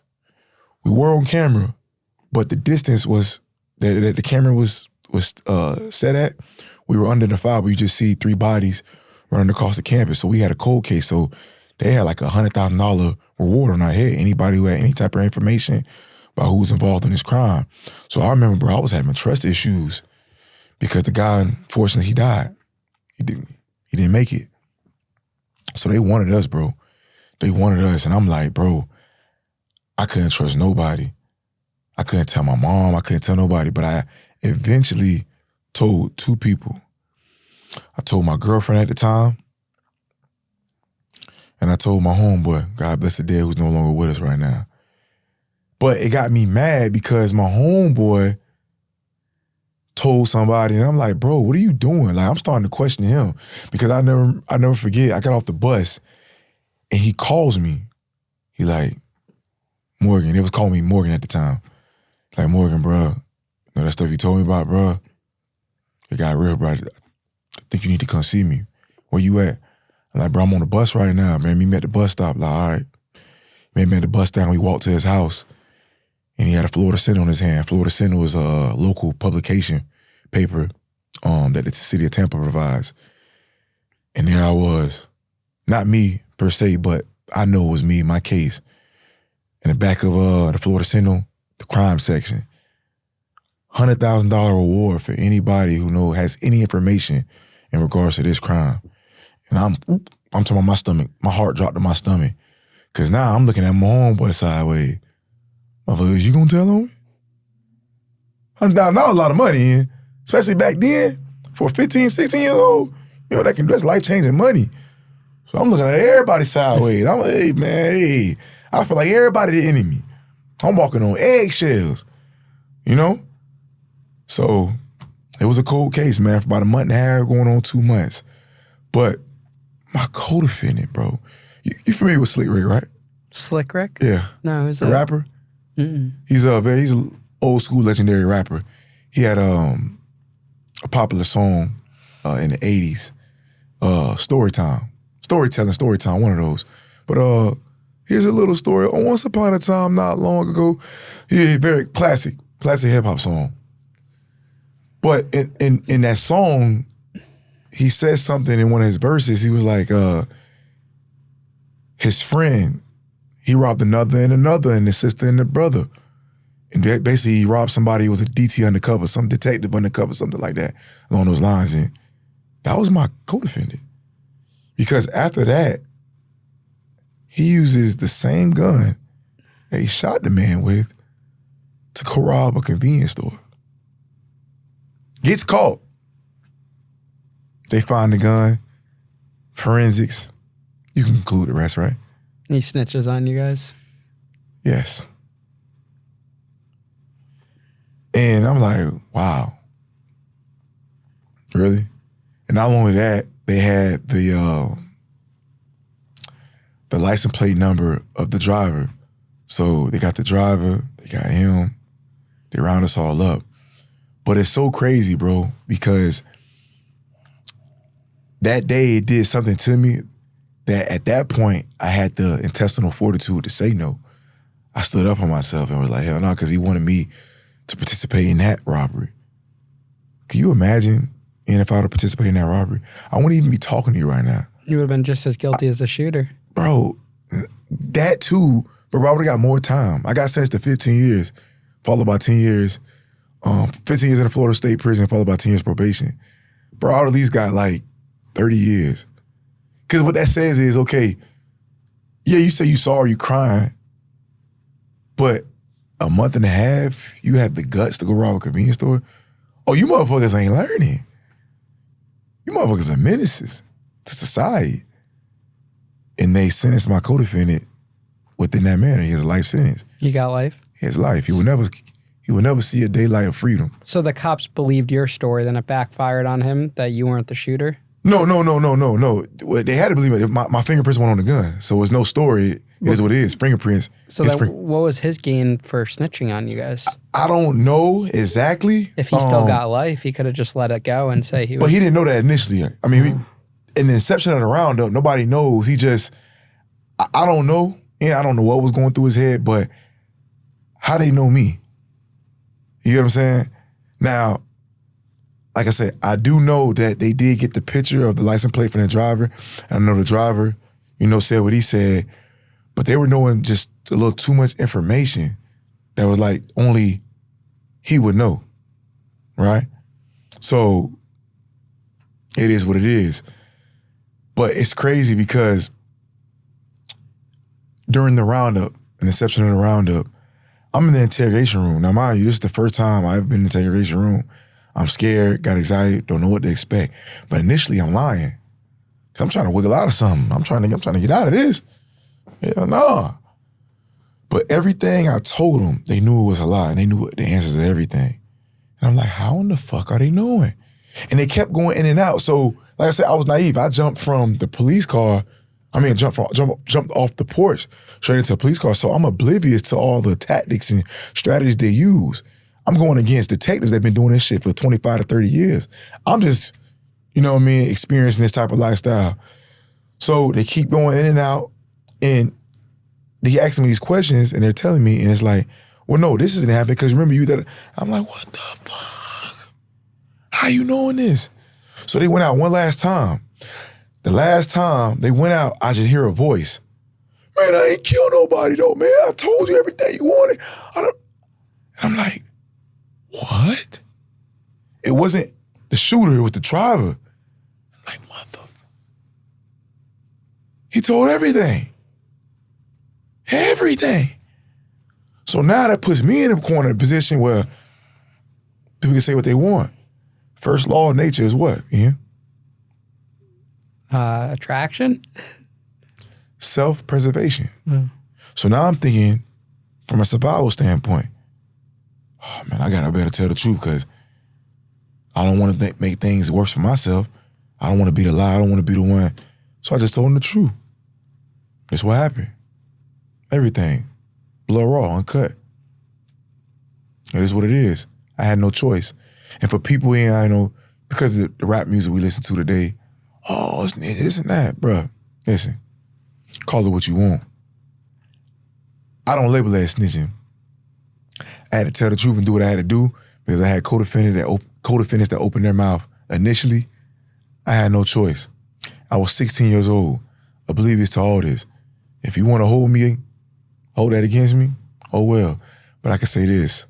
We were on camera, but the distance was that the camera was set at. We were under the fire, but you just see 3 bodies running across the campus. So we had a cold case. So they had like $100,000 reward on our head. Anybody who had any type of information about who was involved in this crime. So I remember, bro, I was having trust issues because the guy, unfortunately, he died. He didn't make it. So they wanted us, bro. They wanted us. And I'm like, bro, I couldn't trust nobody. I couldn't tell my mom. I couldn't tell nobody. But I eventually told 2 people. I told my girlfriend at the time, and I told my homeboy, God bless the dead, who's no longer with us right now. But it got me mad because my homeboy told somebody, and I'm like, bro, what are you doing? Like, I'm starting to question him because I never forget. I got off the bus, and he calls me. He like, Morgan. They was calling me Morgan at the time. Like, Morgan, bro, you know that stuff you told me about, bro? It got real, bro. I think you need to come see me. Where you at? I'm like, bro, I'm on the bus right now, man. Meet me at the bus stop. Like, all right. Meet me at the bus stop. We walked to his house, and he had a Florida Sentinel in his hand. Florida Sentinel was a local publication paper that the city of Tampa provides. And there I was. Not me, per se, but I know it was me, my case. In the back of the Florida Sentinel, the crime section. $100,000 reward for anybody who has any information in regards to this crime. And I'm talking about my stomach. My heart dropped to my stomach. Cause now I'm looking at my homeboy sideways. Motherfucker, is you gonna tell on me? $100,000 a lot of money, in, especially back then, for a 15, 16-year-old, that's life-changing money. So I'm looking at everybody sideways. I'm like, hey, man, hey. I feel like everybody the enemy. I'm walking on eggshells, So it was a cold case, man, for about a month and a half, going on 2 months. But my co-defendant, bro, you familiar with Slick Rick, right? Slick Rick? Yeah. No, who's the that? rapper? Mm-mm. He's an old school legendary rapper. He had a popular song in the 80s, Storytelling, one of those. But here's a little story. Once upon a time, not long ago, very classic hip hop song. But in that song, he says something in one of his verses. He was like, his friend, he robbed another, and the sister and the brother. And basically, he robbed somebody who was a DT undercover, some detective undercover, something like that, along those lines. And that was my co-defendant. Because after that, he uses the same gun that he shot the man with to go rob a convenience store. Gets caught. They find the gun, forensics. You can conclude the rest, right? He snitches on you guys? Yes. And I'm like, wow. Really? And not only that, they had the license plate number of the driver. So they got the driver, they got him, they round us all up. But it's so crazy, bro, because that day it did something to me that at that point I had the intestinal fortitude to say no. I stood up for myself and was like, hell no, because he wanted me to participate in that robbery. Can you imagine, and if I would have participated in that robbery, I wouldn't even be talking to you right now. You would have been just as guilty as the shooter. Bro, that too, but bro, I would have got more time. I got sentenced to 15 years, followed by 10 years, 15 years in the Florida State Prison, followed by 10 years probation. Bro, I would at least got like 30 years. Because what that says is, okay, yeah, you say you sorry, you crying, but a month and a half, you had the guts to go rob a convenience store? Oh, you motherfuckers ain't learning. You motherfuckers are menaces to society. And they sentenced my co-defendant within that manner. He has a life sentence. He got life? He has life. He will never see a daylight of freedom. So the cops believed your story, then it backfired on him that you weren't the shooter? No. They had to believe it. My fingerprints went on the gun. So it's no story. It is what it is. Fingerprints. So what was his gain for snitching on you guys? I don't know exactly. If he still got life, he could have just let it go and say he was... But he didn't know that initially. I mean, in the inception of the roundup, nobody knows. He just... I don't know. Yeah, I don't know what was going through his head, but how they know me? You get what I'm saying? Now, like I said, I do know that they did get the picture of the license plate from the driver. And I know the driver, said what he said, but they were knowing just a little too much information that was like only he would know, right? So it is what it is. But it's crazy because during the roundup, an inception of the roundup, I'm in the interrogation room. Now, mind you, this is the first time I've been in the interrogation room. I'm scared, got excited, don't know what to expect. But initially, I'm lying. Cause I'm trying to wiggle out of something. I'm trying to get out of this. Hell no. But everything I told them, they knew it was a lie, and they knew the answers to everything. And I'm like, how in the fuck are they knowing? And they kept going in and out. So, like I said, I was naive. I jumped from the police car. Jumped off the porch straight into a police car. So I'm oblivious to all the tactics and strategies they use. I'm going against detectives that have been doing this shit for 25 to 30 years. I'm just, experiencing this type of lifestyle. So they keep going in and out, and they ask me these questions, and they're telling me, and it's like, well, no, this isn't happening because remember you that. I'm like, what the fuck? How you knowing this? So they went out one last time. The last time they went out, I just hear a voice. Man, I ain't killed nobody though, man. I told you everything you wanted. And I'm like, what? It wasn't the shooter, it was the driver. I'm like, he told everything. Everything. So now that puts me in a corner, a position where people can say what they want. First law of nature is what, Ian? Attraction? Self-preservation. So now I'm thinking, from a survival standpoint, oh man, I better tell the truth because I don't want to make things worse for myself. I don't want to be the lie. I don't want to be the one. So I just told him the truth. That's what happened. Everything. Blood raw, uncut. It is what it is. I had no choice. And for people in, I know, because of the rap music we listen to today, oh, it's this and that, bruh. Listen, call it what you want. I don't label that as snitching. I had to tell the truth and do what I had to do because I had co-defendants that opened their mouth initially. I had no choice. I was 16 years old, oblivious to all this. If you want to hold that against me, oh well. But I can say this.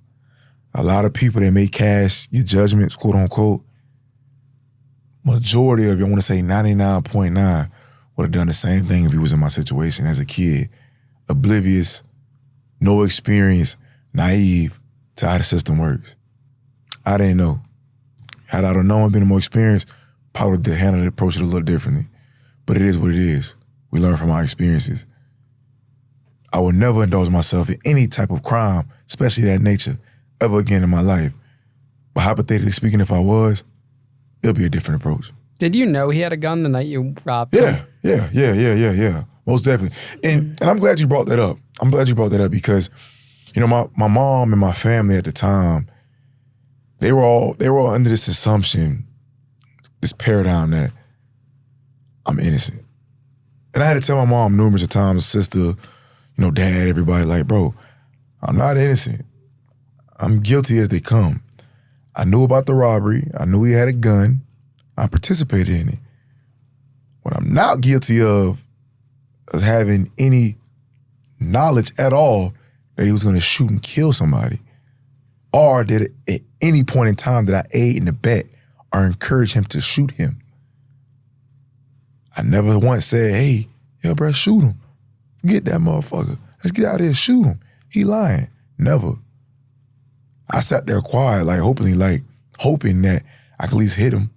A lot of people that may cast your judgments, quote unquote, majority of you, I want to say 99.9, would have done the same thing if he was in my situation as a kid. Oblivious, no experience, naive to how the system works. I didn't know. Had I known, been more experienced, probably would have handled it, approached it a little differently. But it is what it is. We learn from our experiences. I would never indulge myself in any type of crime, especially that nature, ever again in my life. But hypothetically speaking, if I was, it'll be a different approach. Did you know he had a gun the night you robbed him? Yeah. Most definitely. And I'm glad you brought that up. I'm glad you brought that up because, my mom and my family at the time, they were all under this assumption, this paradigm that I'm innocent. And I had to tell my mom numerous times, sister, dad, everybody, like, bro, I'm not innocent. I'm guilty as they come. I knew about the robbery. I knew he had a gun. I participated in it. What I'm not guilty of is having any knowledge at all that he was going to shoot and kill somebody, or that at any point in time that I aid in the bet or encourage him to shoot him. I never once said, hey, bro, shoot him. Forget that motherfucker. Let's get out of here, shoot him. He lying. Never. I sat there quiet, hoping that I could at least hit him.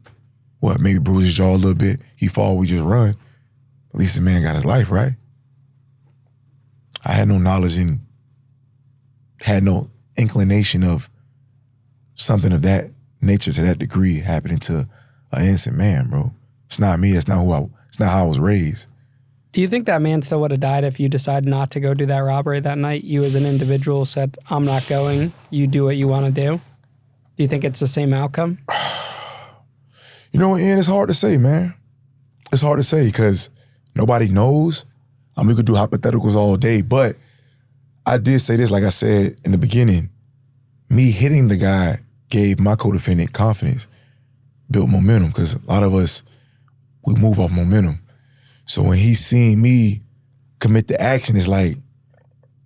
What, maybe bruise his jaw a little bit. He fall, we just run. At least the man got his life, right? I had no knowledge and had no inclination of something of that nature to that degree happening to an innocent man, bro. It's not me. It's not how I was raised. Do you think that man still would have died if you decided not to go do that robbery that night? You as an individual said, I'm not going. You do what you want to do. Do you think it's the same outcome? Ian, it's hard to say, man. It's hard to say because nobody knows. We could do hypotheticals all day, but I did say this, like I said in the beginning, me hitting the guy gave my co-defendant confidence, built momentum, because a lot of us, we move off momentum. So when he seen me commit the action, it's like,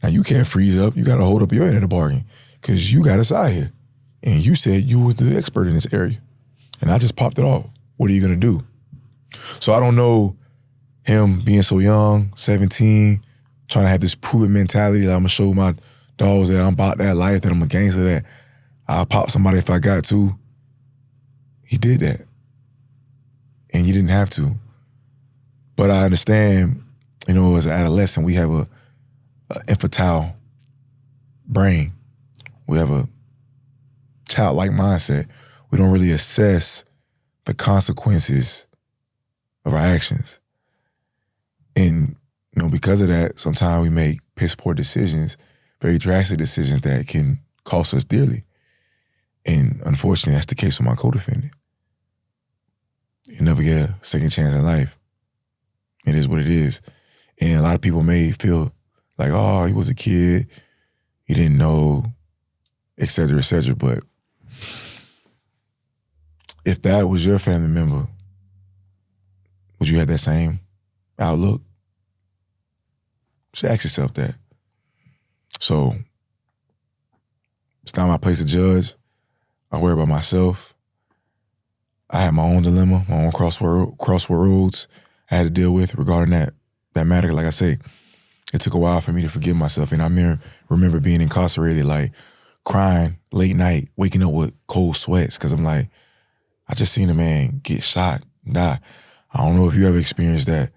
now you can't freeze up. You got to hold up your end of the bargain because you got us out here. And you said you was the expert in this area. And I just popped it off. What are you going to do? So I don't know him being so young, 17, trying to have this proven mentality that I'm going to show my dogs that I'm about that life, that I'm a gangster, that I'll pop somebody if I got to. He did that. And you didn't have to. But I understand, you know, as an adolescent, we have a infantile brain. We have a childlike mindset. We don't really assess the consequences of our actions. And, you know, because of that, sometimes we make piss poor decisions, very drastic decisions that can cost us dearly. And unfortunately, that's the case with my co-defendant. You never get a second chance in life. It is what it is. And a lot of people may feel like, oh, he was a kid, he didn't know, et cetera, et cetera. But if that was your family member, would you have that same outlook? You should ask yourself that. So it's not my place to judge. I worry about myself. I had my own dilemma, my own crossroads I had to deal with regarding that matter. Like I say, it took a while for me to forgive myself. And I remember being incarcerated, like crying late night, waking up with cold sweats, because I'm like, I just seen a man get shot and die. I don't know if you ever experienced that,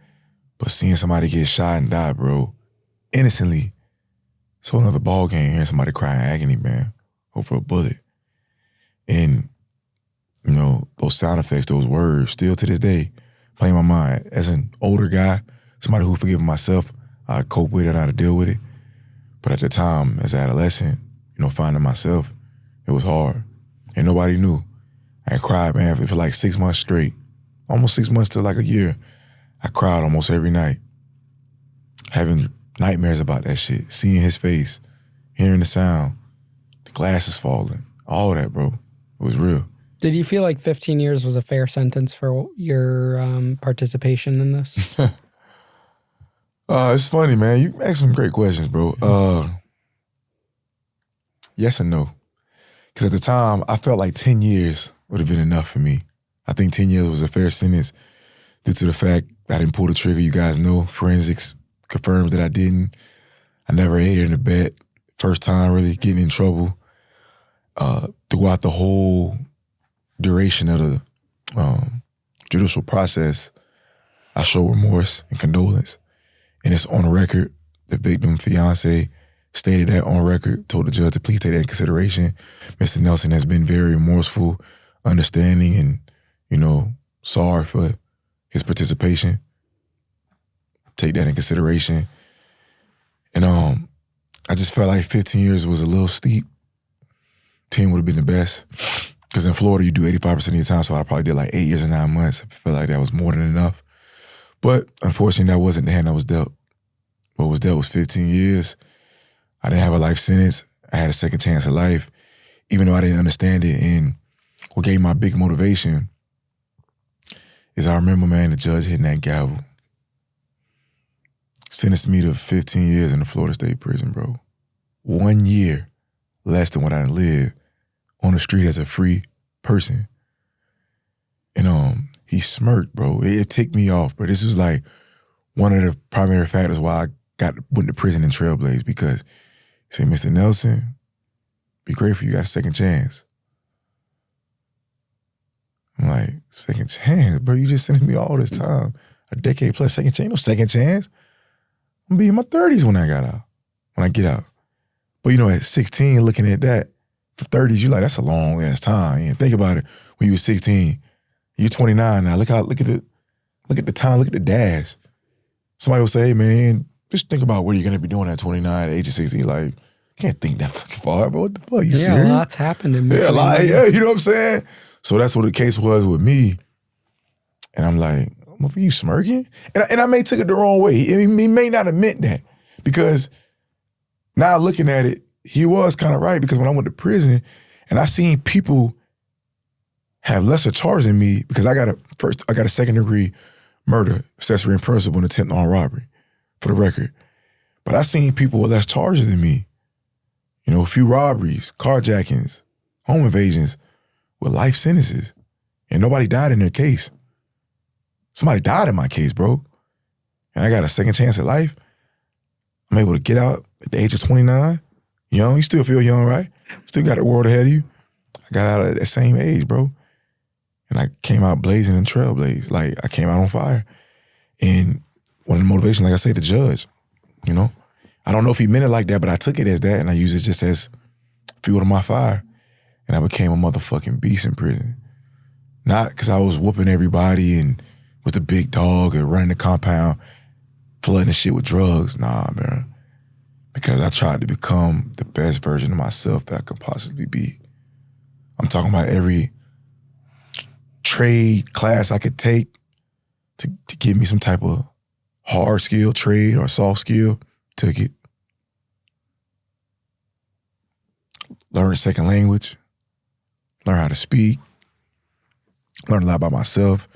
but seeing somebody get shot and die, bro, innocently, it's a whole nother ball game hearing somebody cry in agony, man, over a bullet. And, you know, those sound effects, those words, still to this day, play in my mind. As an older guy, somebody who forgiven myself, I cope with it and how to deal with it. But at the time, as an adolescent, you know, finding myself, it was hard. And nobody knew. I cried, man, for like 6 months straight. Almost 6 months to like a year. I cried almost every night. Having nightmares about that shit. Seeing his face, hearing the sound, the glasses falling, all of that, bro. It was real. Did you feel like 15 years was a fair sentence for your participation in this? It's funny, man. You ask some great questions, bro. Yes and no. Because at the time, I felt like 10 years would have been enough for me. I think 10 years was a fair sentence due to the fact I didn't pull the trigger. You guys know, forensics confirmed that I didn't. I never aided in a bet. First time really getting in trouble. Throughout the whole duration of the judicial process, I show remorse and condolence. And it's on record. The victim fiance stated that on record, told the judge to please take that in consideration. Mr. Nelson has been very remorseful, understanding, and, you know, sorry for his participation. Take that in consideration. And I just felt like 15 years was a little steep. 10 would have been the best. Because in Florida, you do 85% of your time, so I probably did like 8 years and 9 months. I felt like that was more than enough. But unfortunately, that wasn't the hand that was dealt. What was dealt was 15 years. I didn't have a life sentence. I had a second chance at life, even though I didn't understand it. And what gave my big motivation is I remember, man, the judge hitting that gavel. Sentenced me to 15 years in the Florida State Prison, bro. 1 year less than what I lived on the street as a free person. And he smirked, bro. It ticked me off, bro. This was like one of the primary factors why I went to prison in Trailblaze, because he said, Mr. Nelson, be grateful you got a second chance. I'm like, second chance? Bro, you just sentenced me all this time. A decade plus second chance? No second chance. I'm gonna be in my 30s when I get out. But you know, at 16, looking at that, for 30s, you're like, that's a long ass time. And think about it, when you were 16, you're 29 now. Look at the time, look at the dash. Somebody will say, hey man, just think about what you're gonna be doing at 29, at the age of 60. You're like, can't think that fucking far, bro. What the fuck? You serious? A lot's happened in me. Yeah, you know what I'm saying? So that's what the case was with me. And I'm like, are you smirking? And I may took it the wrong way. He may not have meant that, because now looking at it, he was kind of right, because when I went to prison and I seen people have lesser charges than me, because I got a second degree murder, accessory in principle, and attempt on robbery, for the record. But I seen people with less charges than me. You know, a few robberies, carjackings, home invasions with life sentences. And nobody died in their case. Somebody died in my case, bro. And I got a second chance at life. I'm able to get out at the age of 29. Young, you still feel young, right? Still got the world ahead of you. I got out at that same age, bro. And I came out blazing and trailblazed. Like, I came out on fire. And one of the motivations, like I say, the judge, you know? I don't know if he meant it like that, but I took it as that, and I used it just as fuel to my fire. And I became a motherfucking beast in prison. Not because I was whooping everybody and was the big dog and running the compound, flooding the shit with drugs. Nah, man. Because I tried to become the best version of myself that I could possibly be. I'm talking about every trade class I could take to give me some type of hard skill, trade or soft skill. Took it. Learned a second language. Learned how to speak. Learned a lot about myself.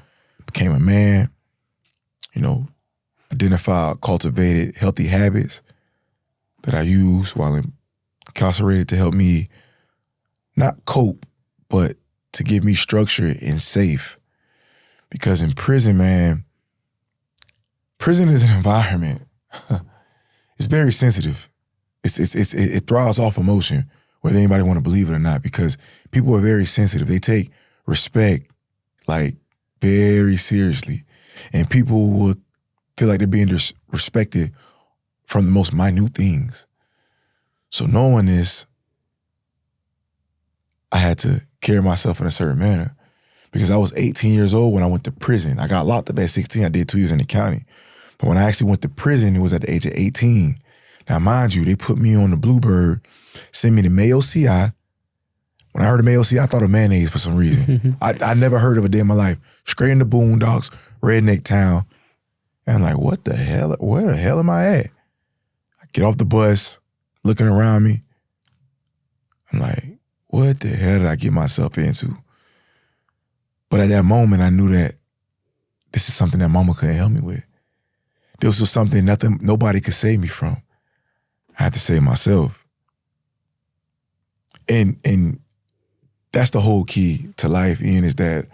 Became a man. You know, identified, cultivated healthy habits that I use while incarcerated to help me not cope, but to give me structure and safe. Because in prison, man, prison is an environment. It's very sensitive. It thrives off emotion, whether anybody want to believe it or not, because people are very sensitive. They take respect, like, very seriously. And people will feel like they're being respected from the most minute things. So knowing this, I had to carry myself in a certain manner, because I was 18 years old when I went to prison. I got locked up at 16. I did 2 years in the county. But when I actually went to prison, it was at the age of 18. Now, mind you, they put me on the Bluebird, sent me to Mayo CI. When I heard of Mayo CI, I thought of mayonnaise for some reason. I never heard of a day in my life. Straight in the boondocks, redneck town. And I'm like, what the hell? Where the hell am I at? I get off the bus, looking around me. I'm like, what the hell did I get myself into? But at that moment, I knew that this is something that mama couldn't help me with. This was something nobody could save me from. I had to save myself. And that's the whole key to life, Ian, is that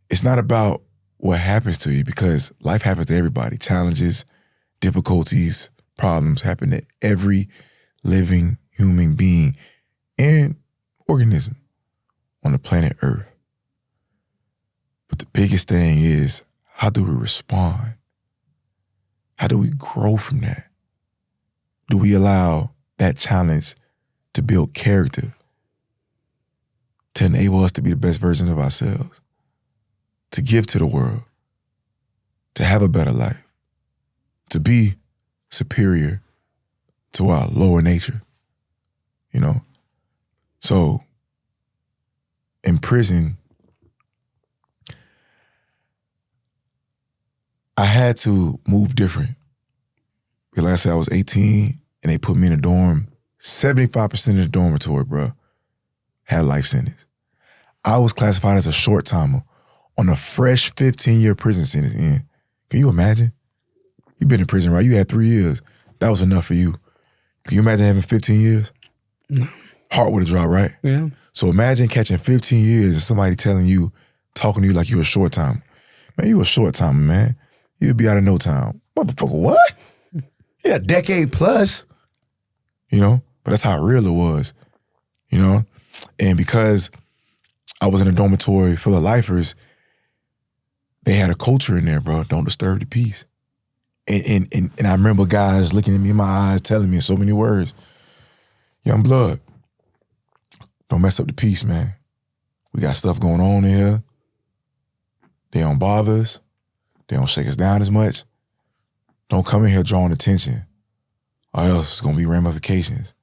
it's not about what happens to you, because life happens to everybody. Challenges, difficulties, problems happen to every living human being and organism on the planet Earth. But the biggest thing is, how do we respond? How do we grow from that? Do we allow that challenge to build character, to enable us to be the best versions of ourselves, to give to the world, to have a better life, to be superior to our lower nature, you know? So in prison, I had to move different. Because like I said, I was 18 and they put me in a dorm. 75% of the dormitory, bro, had life sentence. I was classified as a short timer on a fresh 15-year prison sentence. In. Can you imagine? You've been in prison, right? You had 3 years. That was enough for you. Can you imagine having 15 years? No. Heart would have dropped, right? Yeah. So imagine catching 15 years and somebody telling you, talking to you like you a short timer. Man, you a short timer, man. You'd be out in no time. Motherfucker, what? Yeah, a decade plus. You know? But that's how real it was. You know? And because I was in a dormitory full of lifers, they had a culture in there, bro. Don't disturb the peace. And I remember guys looking at me in my eyes, telling me in so many words, young blood, don't mess up the peace, man. We got stuff going on in here. They don't bother us. They don't shake us down as much. Don't come in here drawing attention, or else it's going to be ramifications.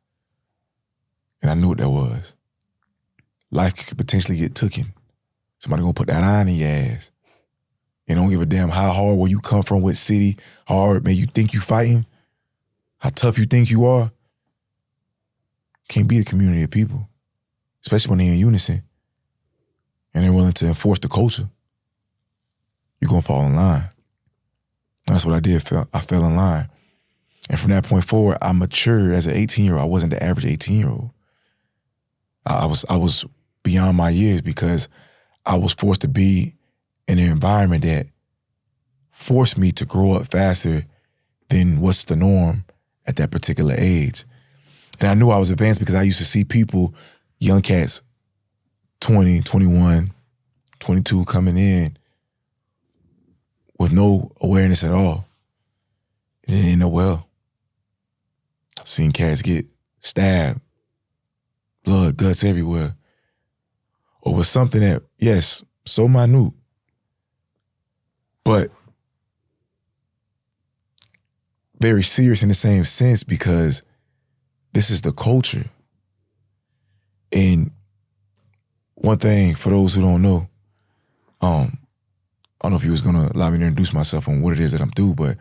And I knew what that was. Life could potentially get taken. Somebody going to put that iron in your ass. And don't give a damn how hard where you come from, what city, hard, man, you think you fighting. how tough you think you are, can't beat a community of people, especially when they're in unison and they're willing to enforce the culture. You're going to fall in line. And that's what I did. I fell in line. And from that point forward, I matured as an 18-year-old. I wasn't the average 18-year-old. I was beyond my years because I was forced to be in an environment that forced me to grow up faster than what's the norm at that particular age. And I knew I was advanced because I used to see people, young cats, 20, 21, 22 coming in with no awareness at all. It didn't end up well. I've seen cats get stabbed, blood, guts everywhere, over something that, yes, so minute, but very serious in the same sense because this is the culture. And one thing, for those who don't know, I don't know if you was gonna allow me to introduce myself on what it is that I'm doing, but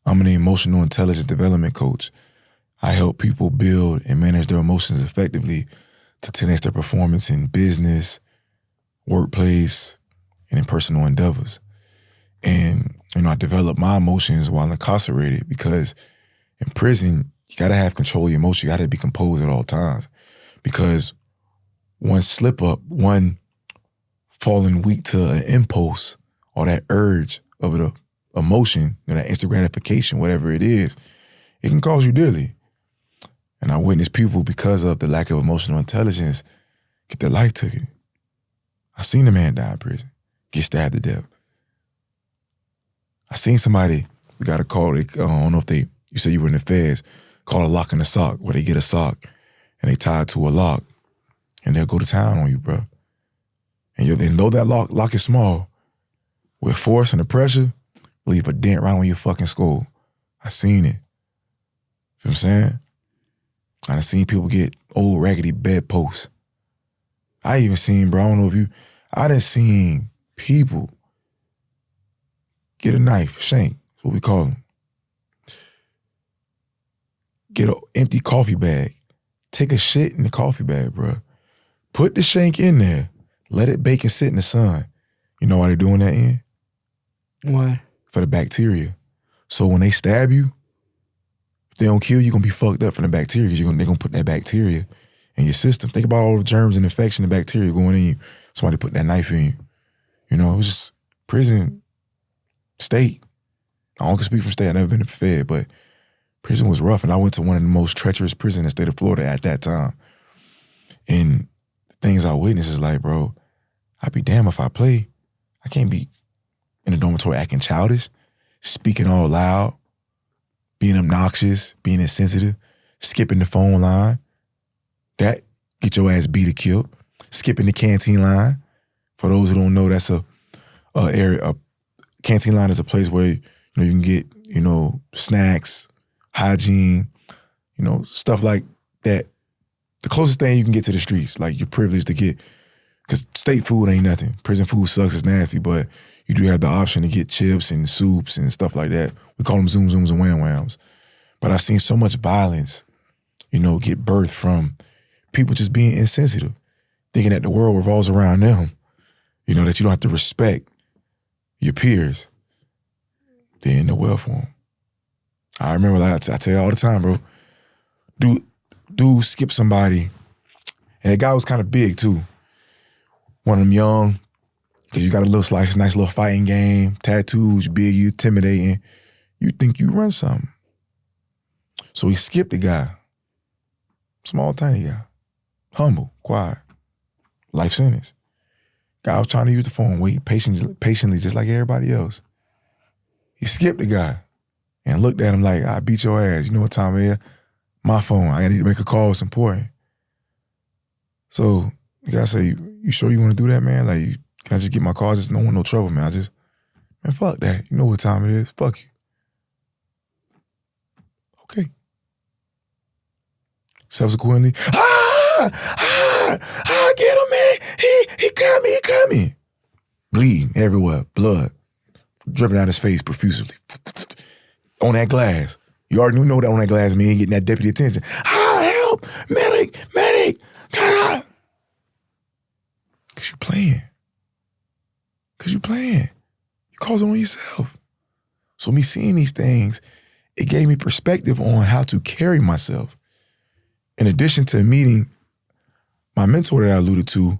I'm an emotional intelligence development coach. I help people build and manage their emotions effectively to 10x their performance in business, workplace, and in personal endeavors. And, I developed my emotions while incarcerated because in prison, you gotta have control of your emotions. You gotta be composed at all times because one slip up, one falling weak to an impulse or that urge of the emotion, that instant gratification, whatever it is, it can cause you dearly. And I witnessed people, because of the lack of emotional intelligence, get their life taken. I seen a man die in prison, get stabbed to death. I seen somebody, we got a call, I don't know if you said you were in the feds, call a lock in the sock, where they get a sock and they tie it to a lock and they'll go to town on you, bro. And though that lock is small, with force and the pressure, leave a dent right on your fucking skull. I seen it. You know what I'm saying? I done seen people get old raggedy bedposts. I even seen, bro, I don't know if I done seen people get a knife, shank, that's what we call them. Get an empty coffee bag, take a shit in the coffee bag, bro. Put the shank in there, let it bake and sit in the sun. You know why they're doing that, Ian? Why? For the bacteria. So when they stab you, if they don't kill you, you're going to be fucked up from the bacteria because they're going to put that bacteria in your system. Think about all the germs and infection and bacteria going in you. Somebody put that knife in you. It was just prison, state. I don't can speak from state. I've never been to Fed, but prison was rough. And I went to one of the most treacherous prisons in the state of Florida at that time. And the things I witnessed is like, bro, I'd be damned if I play. I can't be in the dormitory acting childish, speaking all loud, being obnoxious, being insensitive, skipping the phone line. That get your ass beat or killed. Skipping the canteen line. For those who don't know, that's a canteen line is a place where you can get snacks, hygiene, stuff like that. The closest thing you can get to the streets, like you're privileged to get, because state food ain't nothing. Prison food sucks, it's nasty, but you do have the option to get chips and soups and stuff like that. We call them Zoom Zooms and Wham Whams. But I've seen so much violence, get birthed from people just being insensitive, thinking that the world revolves around them, that you don't have to respect your peers. They ain't no well for them. I remember, I tell you all the time, bro, dude skip somebody, and the guy was kind of big too. One of them young, because you got a nice little fighting game, tattoos, you big, you intimidating, you think you run something. So he skipped the guy, small, tiny guy, humble, quiet, life sentence. Guy was trying to use the phone, wait patiently just like everybody else. He skipped the guy and looked at him like, I beat your ass. You know what time it is? My phone. I need to make a call. It's important. So the guy say, you sure you want to do that, man? Like, can I just get my call? I just don't want no trouble, man. Man, fuck that. You know what time it is. Fuck you. Okay. Subsequently, get him, man. He coming. Bleeding everywhere. Blood dripping out his face profusely. On that glass. You already know that on that glass man getting that deputy attention. Help! Medic! God! Because you playing. You cause it on yourself. So me seeing these things, it gave me perspective on how to carry myself. In addition to meeting my mentor that I alluded to,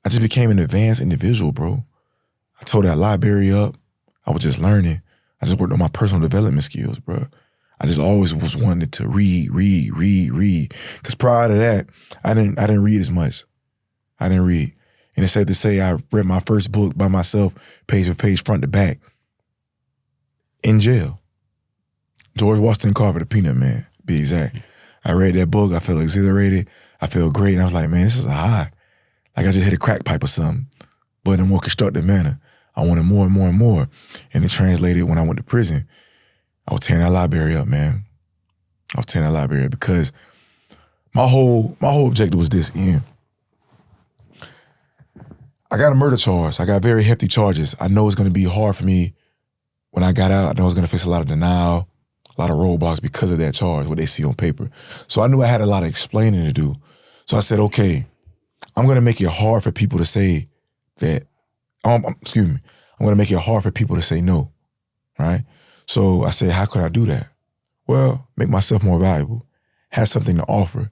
I just became an advanced individual, bro. I tore that library up. I was just learning. I just worked on my personal development skills, bro. I just always was wanting to read. Because prior to that, I didn't read as much. I didn't read. And it's safe to say I read my first book by myself, page for page, front to back, in jail. George Washington Carver, The Peanut Man, be exact. I read that book. I felt exhilarated. I felt great. And I was like, man, this is a high. Like I just hit a crack pipe or something, but in a more constructive manner. I wanted more and more and more. And it translated when I went to prison. I was tearing that library up, man. I was tearing that library up because my whole objective was this, Ian. I got a murder charge. I got very hefty charges. I know it's going to be hard for me when I got out. I know I was going to face a lot of denial, a lot of roadblocks because of that charge, what they see on paper. So I knew I had a lot of explaining to do. So I said, okay, I'm going to make it hard for people to say that, I'm going to make it hard for people to say no, right? So I said, how could I do that? Well, make myself more valuable, have something to offer,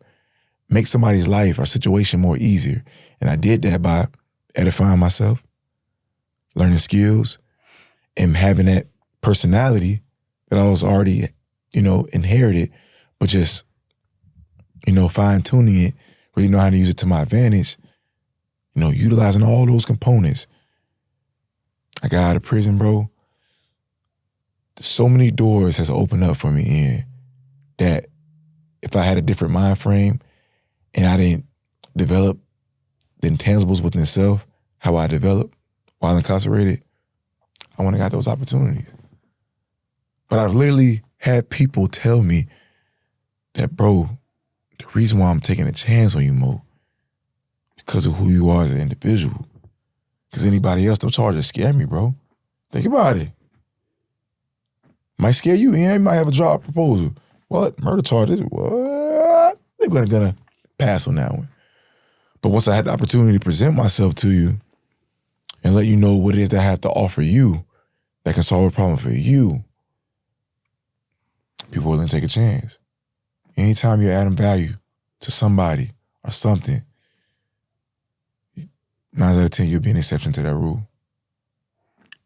make somebody's life or situation more easier. And I did that by edifying myself, learning skills, and having that personality that I was already, inherited, but just, fine-tuning it, really know how to use it to my advantage, utilizing all those components. I got out of prison, bro. So many doors has opened up for me, Ian, that if I had a different mind frame and I didn't develop the intangibles within self, how I developed while incarcerated, I wouldn't have got those opportunities. But I've literally had people tell me that, bro, the reason why I'm taking a chance on you, Mo, because of who you are as an individual. Because anybody else, those charges scare me, bro. Think about it. Might scare you, Ian. You might have a job proposal. What? Murder charges? What? They're gonna pass on that one. But once I had the opportunity to present myself to you and let you know what it is that I have to offer you that can solve a problem for you, people are willing to take a chance. Anytime you're adding value to somebody or something, 9 out of 10, you'll be an exception to that rule.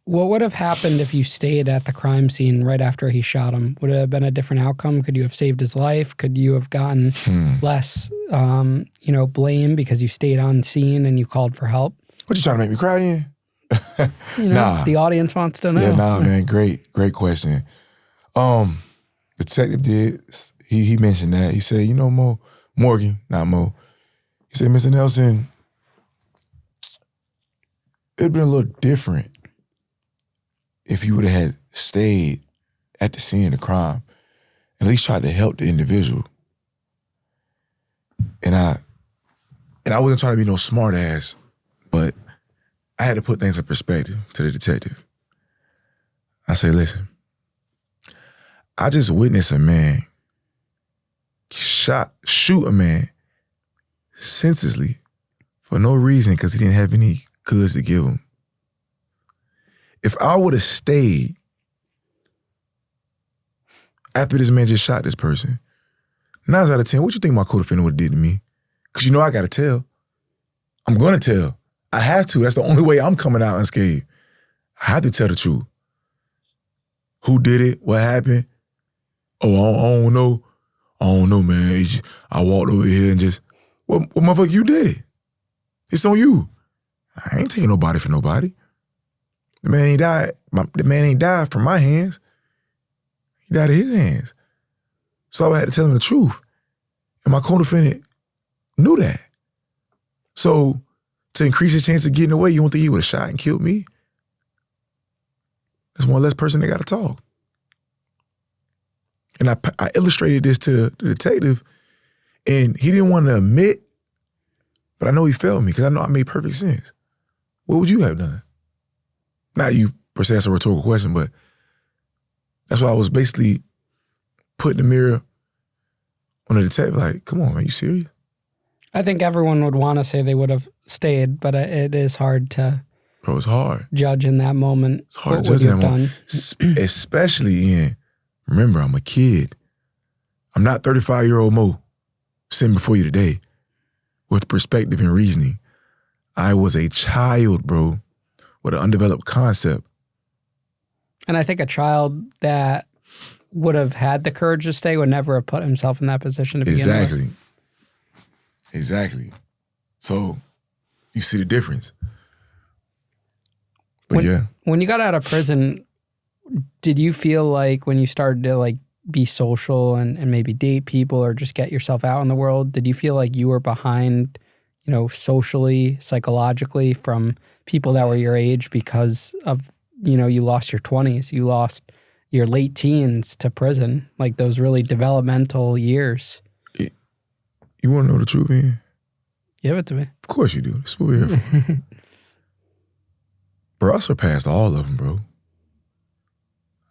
What would have happened if you stayed at the crime scene right after he shot him? Would it have been a different outcome? Could you have saved his life? Could you have gotten less, blame because you stayed on scene and you called for help? What, you trying to make me cry, Ian? Nah. The audience wants to know. Yeah, man. Great question. Detective did, he mentioned that. He said, Morgan, not Mo. He said, Mr. Nelson, it'd been a little different if you would have had stayed at the scene of the crime, at least tried to help the individual. And I wasn't trying to be no smart ass, but I had to put things in perspective to the detective. I said, listen, I just witnessed a man shoot a man senselessly for no reason because he didn't have any goods to give him. If I would have stayed after this man just shot this person, 9 out of 10, what you think my codefendant would have did to me? Because I got to tell. I'm going to tell. I have to. That's the only way I'm coming out unscathed. I have to tell the truth. Who did it? What happened? Oh, I don't know. I don't know, man. I walked over here and just, well, motherfucker, you did it. It's on you. I ain't taking nobody for nobody. The man ain't died. The man ain't died from my hands. He died in his hands. So I had to tell him the truth. And my co-defendant knew that. So to increase his chance of getting away, you don't think he would have shot and killed me? There's one less person that got to talk. And I illustrated this to the detective, and he didn't want to admit, but I know he felt me because I know I made perfect sense. What would you have done? Not you, per se, that's a rhetorical question, but that's why I was basically put in the mirror on the detective, like, come on, man, you serious? I think everyone would want to say they would have stayed, but it is hard to Bro, it's hard. judge in that moment. It's hard what to judge in that you've moment. Especially Ian. Remember, I'm a kid. I'm not 35-year-old Mo sitting before you today with perspective and reasoning. I was a child, bro, with an undeveloped concept. And I think a child that would have had the courage to stay would never have put himself in that position to begin with. Exactly. So you see the difference. But When you got out of prison, did you feel like when you started to like be social and maybe date people or just get yourself out in the world, did you feel like you were behind, socially, psychologically from people that were your age because of, you lost your 20s, you lost your late teens to prison, like those really developmental years? You want to know the truth, Ian? Give it to me. Of course you do. That's what we're here for. Bro, I surpassed all of them, bro.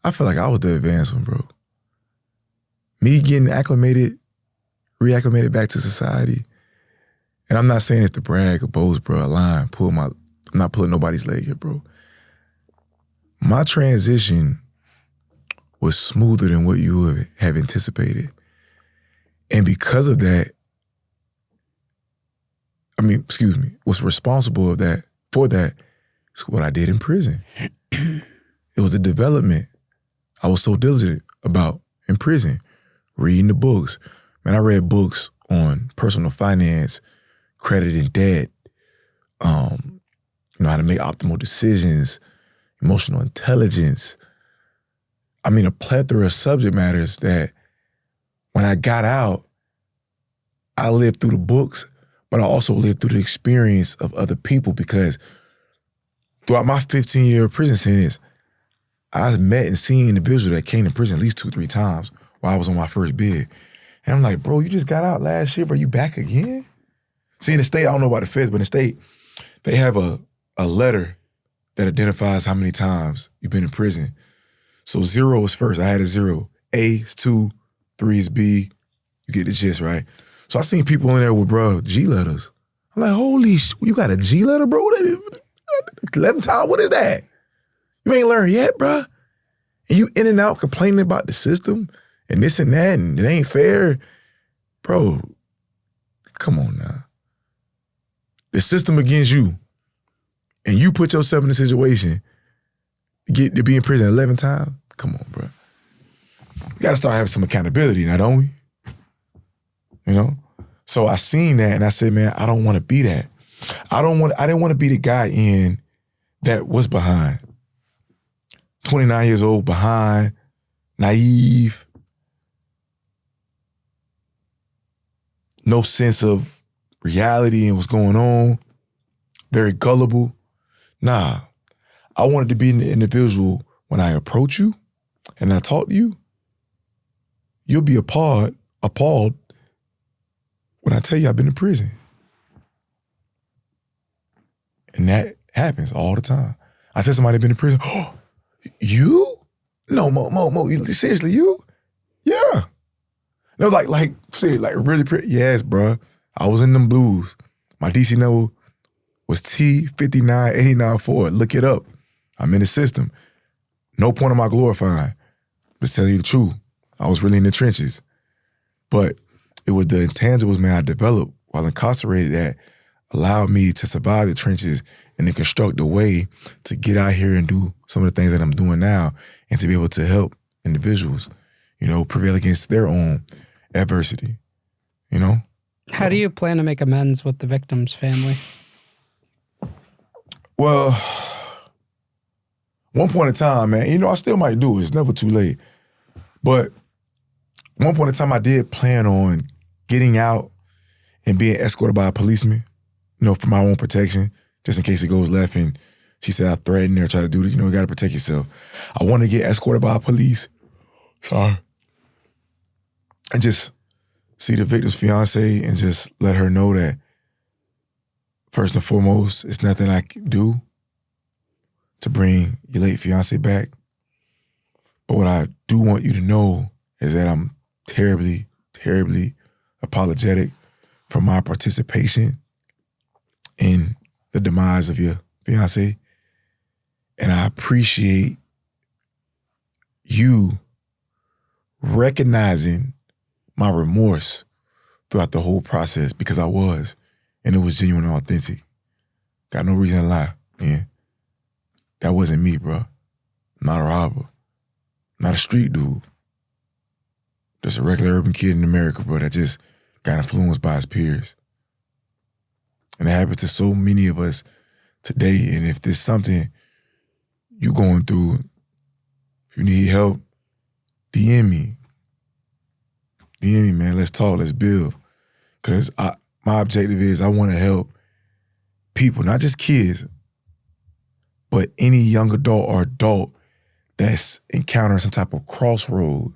I feel like I was the advanced one, bro. Me getting reacclimated back to society. And I'm not saying it's to brag or boast, bro. I'm not pulling nobody's leg here, bro. My transition was smoother than what you would have anticipated. And because of that, what's responsible for that is what I did in prison. It was a development I was so diligent about in prison, reading the books. Man, I read books on personal finance, credit and debt, how to make optimal decisions, emotional intelligence. I mean, a plethora of subject matters that when I got out, I lived through the books, but I also lived through the experience of other people because throughout my 15-year prison sentence, I met and seen individuals that came to prison at least 2-3 times while I was on my first bid. And I'm like, bro, you just got out last year, bro, you back again? See, in the state, I don't know about the feds, but in the state, they have a letter that identifies how many times you've been in prison. So 0 is first. I had a 0. A is 2, 3 is B. You get the gist, right? So I seen people in there with, bro, G letters. I'm like, holy shit, you got a G letter, bro? What is 11 times? What is that? You ain't learned yet, bro. And you in and out complaining about the system and this and that, and it ain't fair. Bro, come on now. The system against you, and you put yourself in a situation to be in prison 11 times? Come on, bro. We gotta start having some accountability now, don't we? So I seen that and I said, man, I don't want to be that. I didn't want to be the guy in that was behind. 29 years old, behind, naive, no sense of reality and what's going on, very gullible. Nah, I wanted to be an individual when I approach you and I talk to you, you'll be appalled when I tell you I've been in prison. And that happens all the time. I tell somebody I've been in prison, oh, you? No, Mo, seriously, you? Yeah. No, seriously, really pretty. Yes, bro. I was in them blues. My DC number was T59894. Look it up. I'm in the system. No point am I glorifying. But to tell you the truth, I was really in the trenches. But it was the intangibles, man, I developed while incarcerated that allowed me to survive the trenches and to construct a way to get out here and do some of the things that I'm doing now and to be able to help individuals, prevail against their own adversity, How do you plan to make amends with the victim's family? Well, one point in time, man, I still might do it. It's never too late. But one point in time, I did plan on getting out and being escorted by a policeman, for my own protection, just in case it goes left. And she said I threatened her, try to do this. You got to protect yourself. I want to get escorted by police. Sorry. And just see the victim's fiance and just let her know that first and foremost, it's nothing I can do to bring your late fiance back. But what I do want you to know is that I'm terribly, terribly apologetic for my participation in the demise of your fiance. And I appreciate you recognizing my remorse throughout the whole process, because I was, and it was genuine and authentic. Got no reason to lie, man. That wasn't me, bro. Not a robber. Not a street dude. Just a regular urban kid in America, bro, that just got influenced by his peers. And it happens to so many of us today. And if there's something you going through, if you need help, DM me. DM me, man. Let's talk. Let's build. Because my objective is I want to help people, not just kids, but any young adult or adult that's encountering some type of crossroads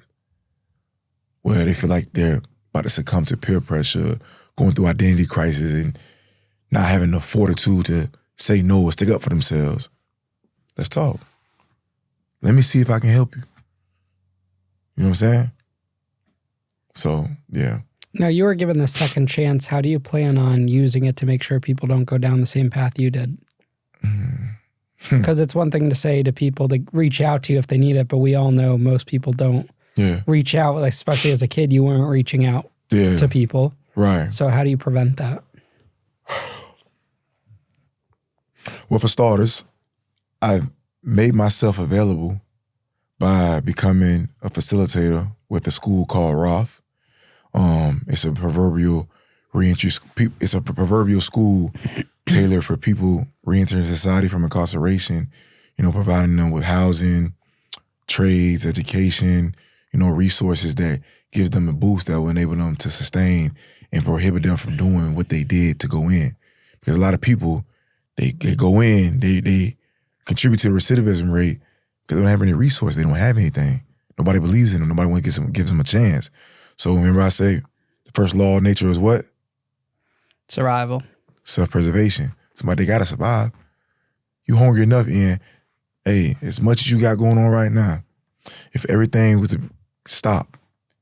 where they feel like they're about to succumb to peer pressure, going through identity crisis, and not having the fortitude to say no or stick up for themselves. Let's talk. Let me see if I can help you. You know what I'm saying? So, yeah. Now, you were given the second chance. How do you plan on using it to make sure people don't go down the same path you did? Because it's one thing to say to people to reach out to you if they need it, but we all know most people don't reach out, especially as a kid. You weren't reaching out to people. Right. So how do you prevent that? Well, for starters, I made myself available by becoming a facilitator with a school called Roth. It's a proverbial reentry. It's a proverbial school tailored for people reentering society from incarceration. You know, providing them with housing, trades, education. You know, resources that gives them a boost that will enable them to sustain and prohibit them from doing what they did to go in. Because a lot of people, they go in, they contribute to the recidivism rate because they don't have any resources. They don't have anything. Nobody believes in them. Nobody gives them a chance. So remember I say the first law of nature is what? Survival. Self-preservation. Somebody, they gotta survive. You hungry enough, Ian, hey, as much as you got going on right now, if everything was to stop,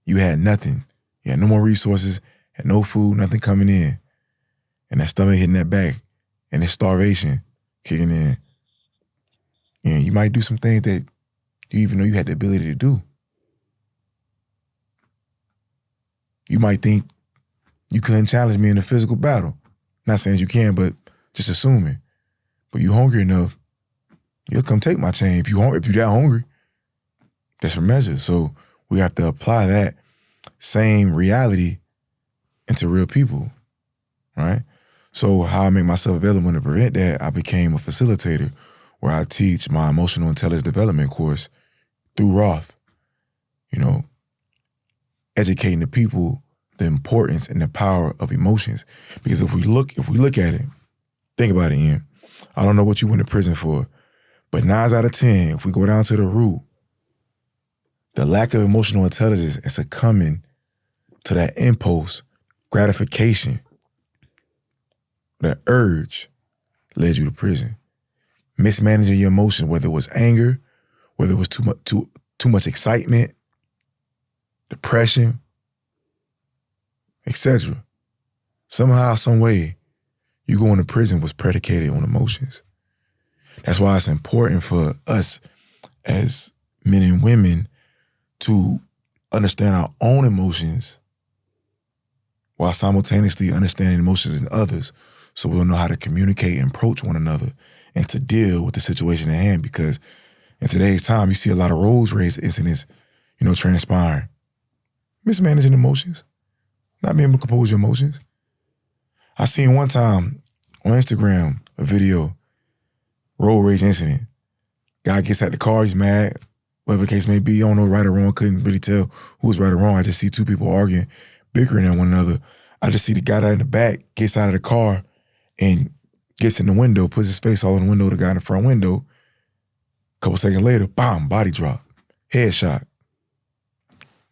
you had nothing. You had no more resources, had no food, nothing coming in. And that stomach hitting that back, and that starvation kicking in. And you might do some things that you even know you had the ability to do. You might think you couldn't challenge me in a physical battle. Not saying you can, but just assuming. But you hungry enough, you'll come take my chain. If you that hungry, that's for measure. So we have to apply that same reality into real people, right? So how I make myself available to prevent that, I became a facilitator where I teach my emotional intelligence development course through Roth. You know, educating the people the importance and the power of emotions. Because if we look at it, think about it, Ian. I don't know what you went to prison for, but 9 out of 10, if we go down to the root, the lack of emotional intelligence and succumbing to that impulse, gratification, that urge led you to prison. Mismanaging your emotions, whether it was anger, whether it was too much excitement, depression, etc. Somehow, some way, you going to prison was predicated on emotions. That's why it's important for us as men and women to understand our own emotions while simultaneously understanding emotions in others, so we'll know how to communicate and approach one another and to deal with the situation at hand. Because in today's time, you see a lot of road rage incidents, transpiring. Mismanaging emotions, not being able to compose your emotions. I seen one time on Instagram a video, road rage incident. Guy gets out the car, he's mad, whatever the case may be, I don't know right or wrong, couldn't really tell who was right or wrong. I just see two people arguing, bickering at one another. I just see the guy that in the back gets out of the car and gets in the window, puts his face all in the window, the guy in the front window. A couple seconds later, bam, body drop, headshot.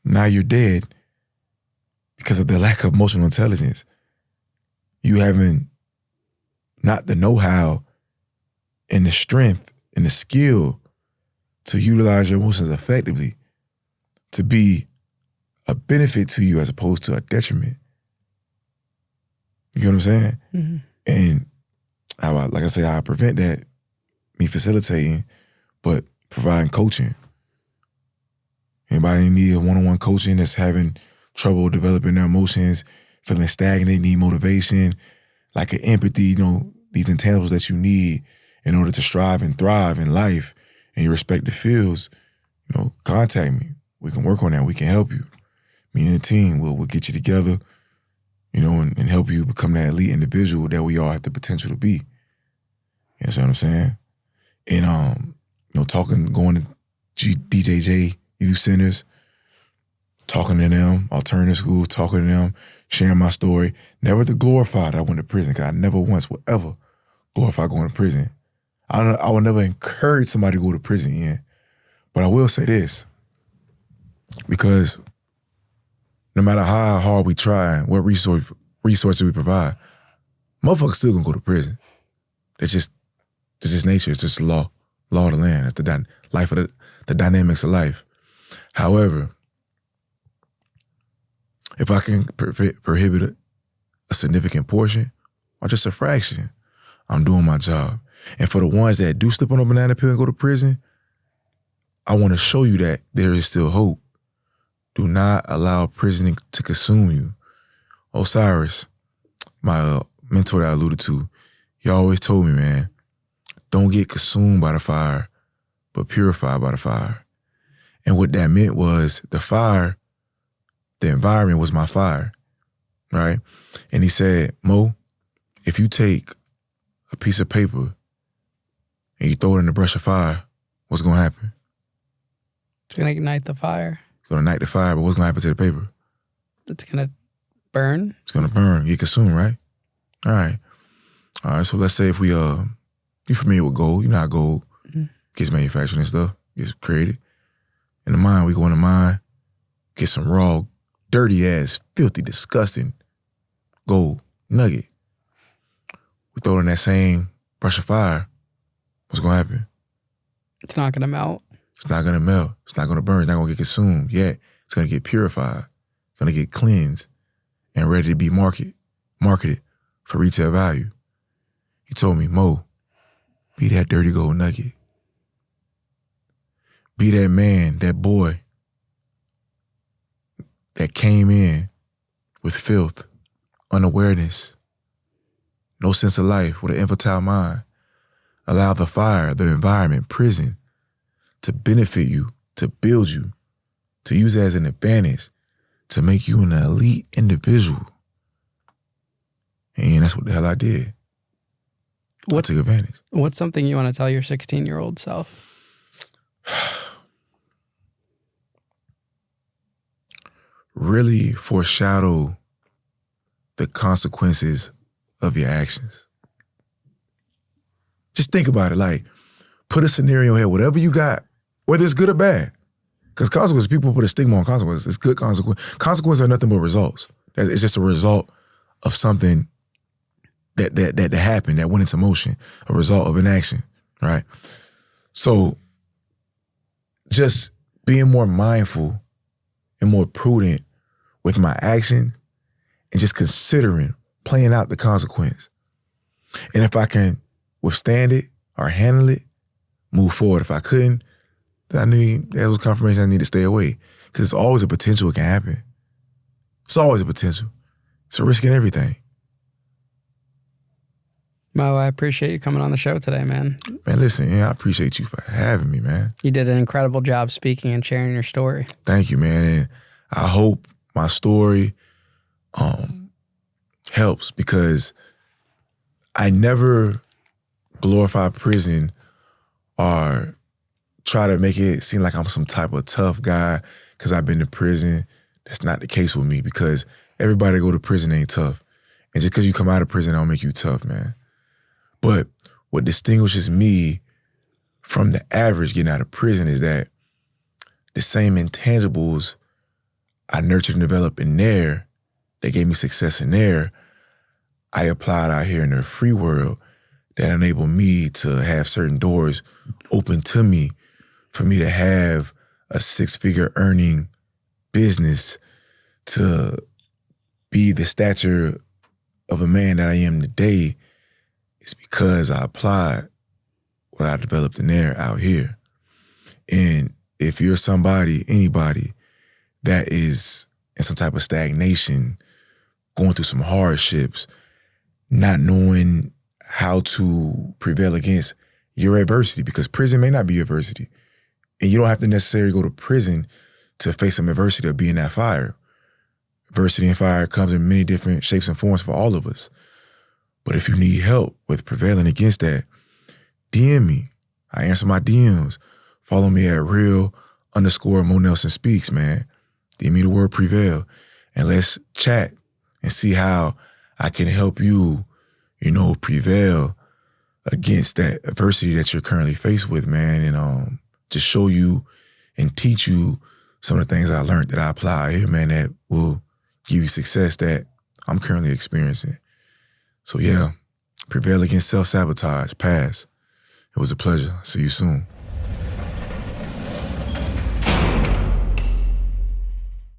Now you're dead because of the lack of emotional intelligence. You having not the know-how and the strength and the skill to utilize your emotions effectively, to be a benefit to you as opposed to a detriment. You get what I'm saying? Mm-hmm. And like I say, I prevent that, me facilitating, but providing coaching. Anybody need a one-on-one coaching that's having trouble developing their emotions, feeling stagnant, need motivation, like an empathy, these intangibles that you need in order to strive and thrive in life in your respective fields, contact me. We can work on that. We can help you. Me and the team, we'll get you together, and help you become that elite individual that we all have the potential to be. You know what I'm saying? And, going to DJJ youth centers, talking to them, alternative schools, talking to them, sharing my story. Never to glorify that I went to prison, because I never once will ever glorify going to prison. I would never encourage somebody to go to prison, Ian. But I will say this, because no matter how hard we try and what resources we provide, motherfuckers still gonna go to prison. It's just nature. It's just the law of the land. It's the dynamics of life. However, if I can prohibit a significant portion or just a fraction, I'm doing my job. And for the ones that do slip on a banana peel and go to prison, I want to show you that there is still hope. Do not allow prison to consume you. Osiris, my mentor that I alluded to, he always told me, man, don't get consumed by the fire, but purified by the fire. And what that meant was the fire, the environment was my fire, right? And he said, Mo, if you take a piece of paper and you throw it in the brush of fire, what's going to happen? It's going to ignite the fire. It's going to ignite the fire, but what's going to happen to the paper? It's going to burn. It's going to burn, get consumed, right? All right, so let's say if we, you familiar with gold, you know how gold gets manufactured and stuff, gets created. In the mine, we go in the mine, get some raw, dirty ass, filthy, disgusting gold nugget. We throw it in that same brush of fire, what's going to happen? It's not going to melt. It's not going to melt. It's not going to burn. It's not going to get consumed yet. It's going to get purified. It's going to get cleansed and ready to be marketed for retail value. He told me, Mo, be that dirty gold nugget. Be that man, that boy that came in with filth, unawareness, no sense of life, with an infantile mind. Allow the fire, the environment, prison, to benefit you, to build you, to use it as an advantage, to make you an elite individual. And that's what the hell I did. I took advantage. What's something you want to tell your 16-year-old self? Really foreshadow the consequences of your actions. Just think about it. Like, put a scenario here, whatever you got, whether it's good or bad. Because consequences, people put a stigma on consequences. It's good consequences. Consequences are nothing but results. It's just a result of something that happened, that went into motion, a result of an action, right? So just being more mindful and more prudent with my action and just considering, playing out the consequence. And if I can withstand it or handle it, move forward. If I couldn't, then I knew that was confirmation I need to stay away. Because it's always a potential it can happen. It's always a potential. It's a risk in everything. Mo, I appreciate you coming on the show today, man. Man, listen, I appreciate you for having me, man. You did an incredible job speaking and sharing your story. Thank you, man. And I hope my story helps, because I never glorify prison or try to make it seem like I'm some type of tough guy because I've been to prison. That's not the case with me, because everybody that go to prison ain't tough. And just because you come out of prison, don't make you tough, man. But what distinguishes me from the average getting out of prison is that the same intangibles I nurtured and developed in there that gave me success in there, I applied out here in the free world that enabled me to have certain doors open to me for me to have a 6-figure earning business to be the stature of a man that I am today is because I applied what I developed in there out here. And if you're somebody, anybody, that is in some type of stagnation, going through some hardships, not knowing how to prevail against your adversity, because prison may not be adversity. And you don't have to necessarily go to prison to face some adversity or be in that fire. Adversity and fire comes in many different shapes and forms for all of us. But if you need help with prevailing against that, DM me. I answer my DMs. Follow me at real_Mo Nelson Speaks, man. DM me the word prevail. And let's chat and see how I can help you, prevail against that adversity that you're currently faced with, man. And just show you and teach you some of the things I learned that I apply here, man, that will give you success that I'm currently experiencing. So yeah, prevail against self-sabotage. Pass. It was a pleasure. See you soon.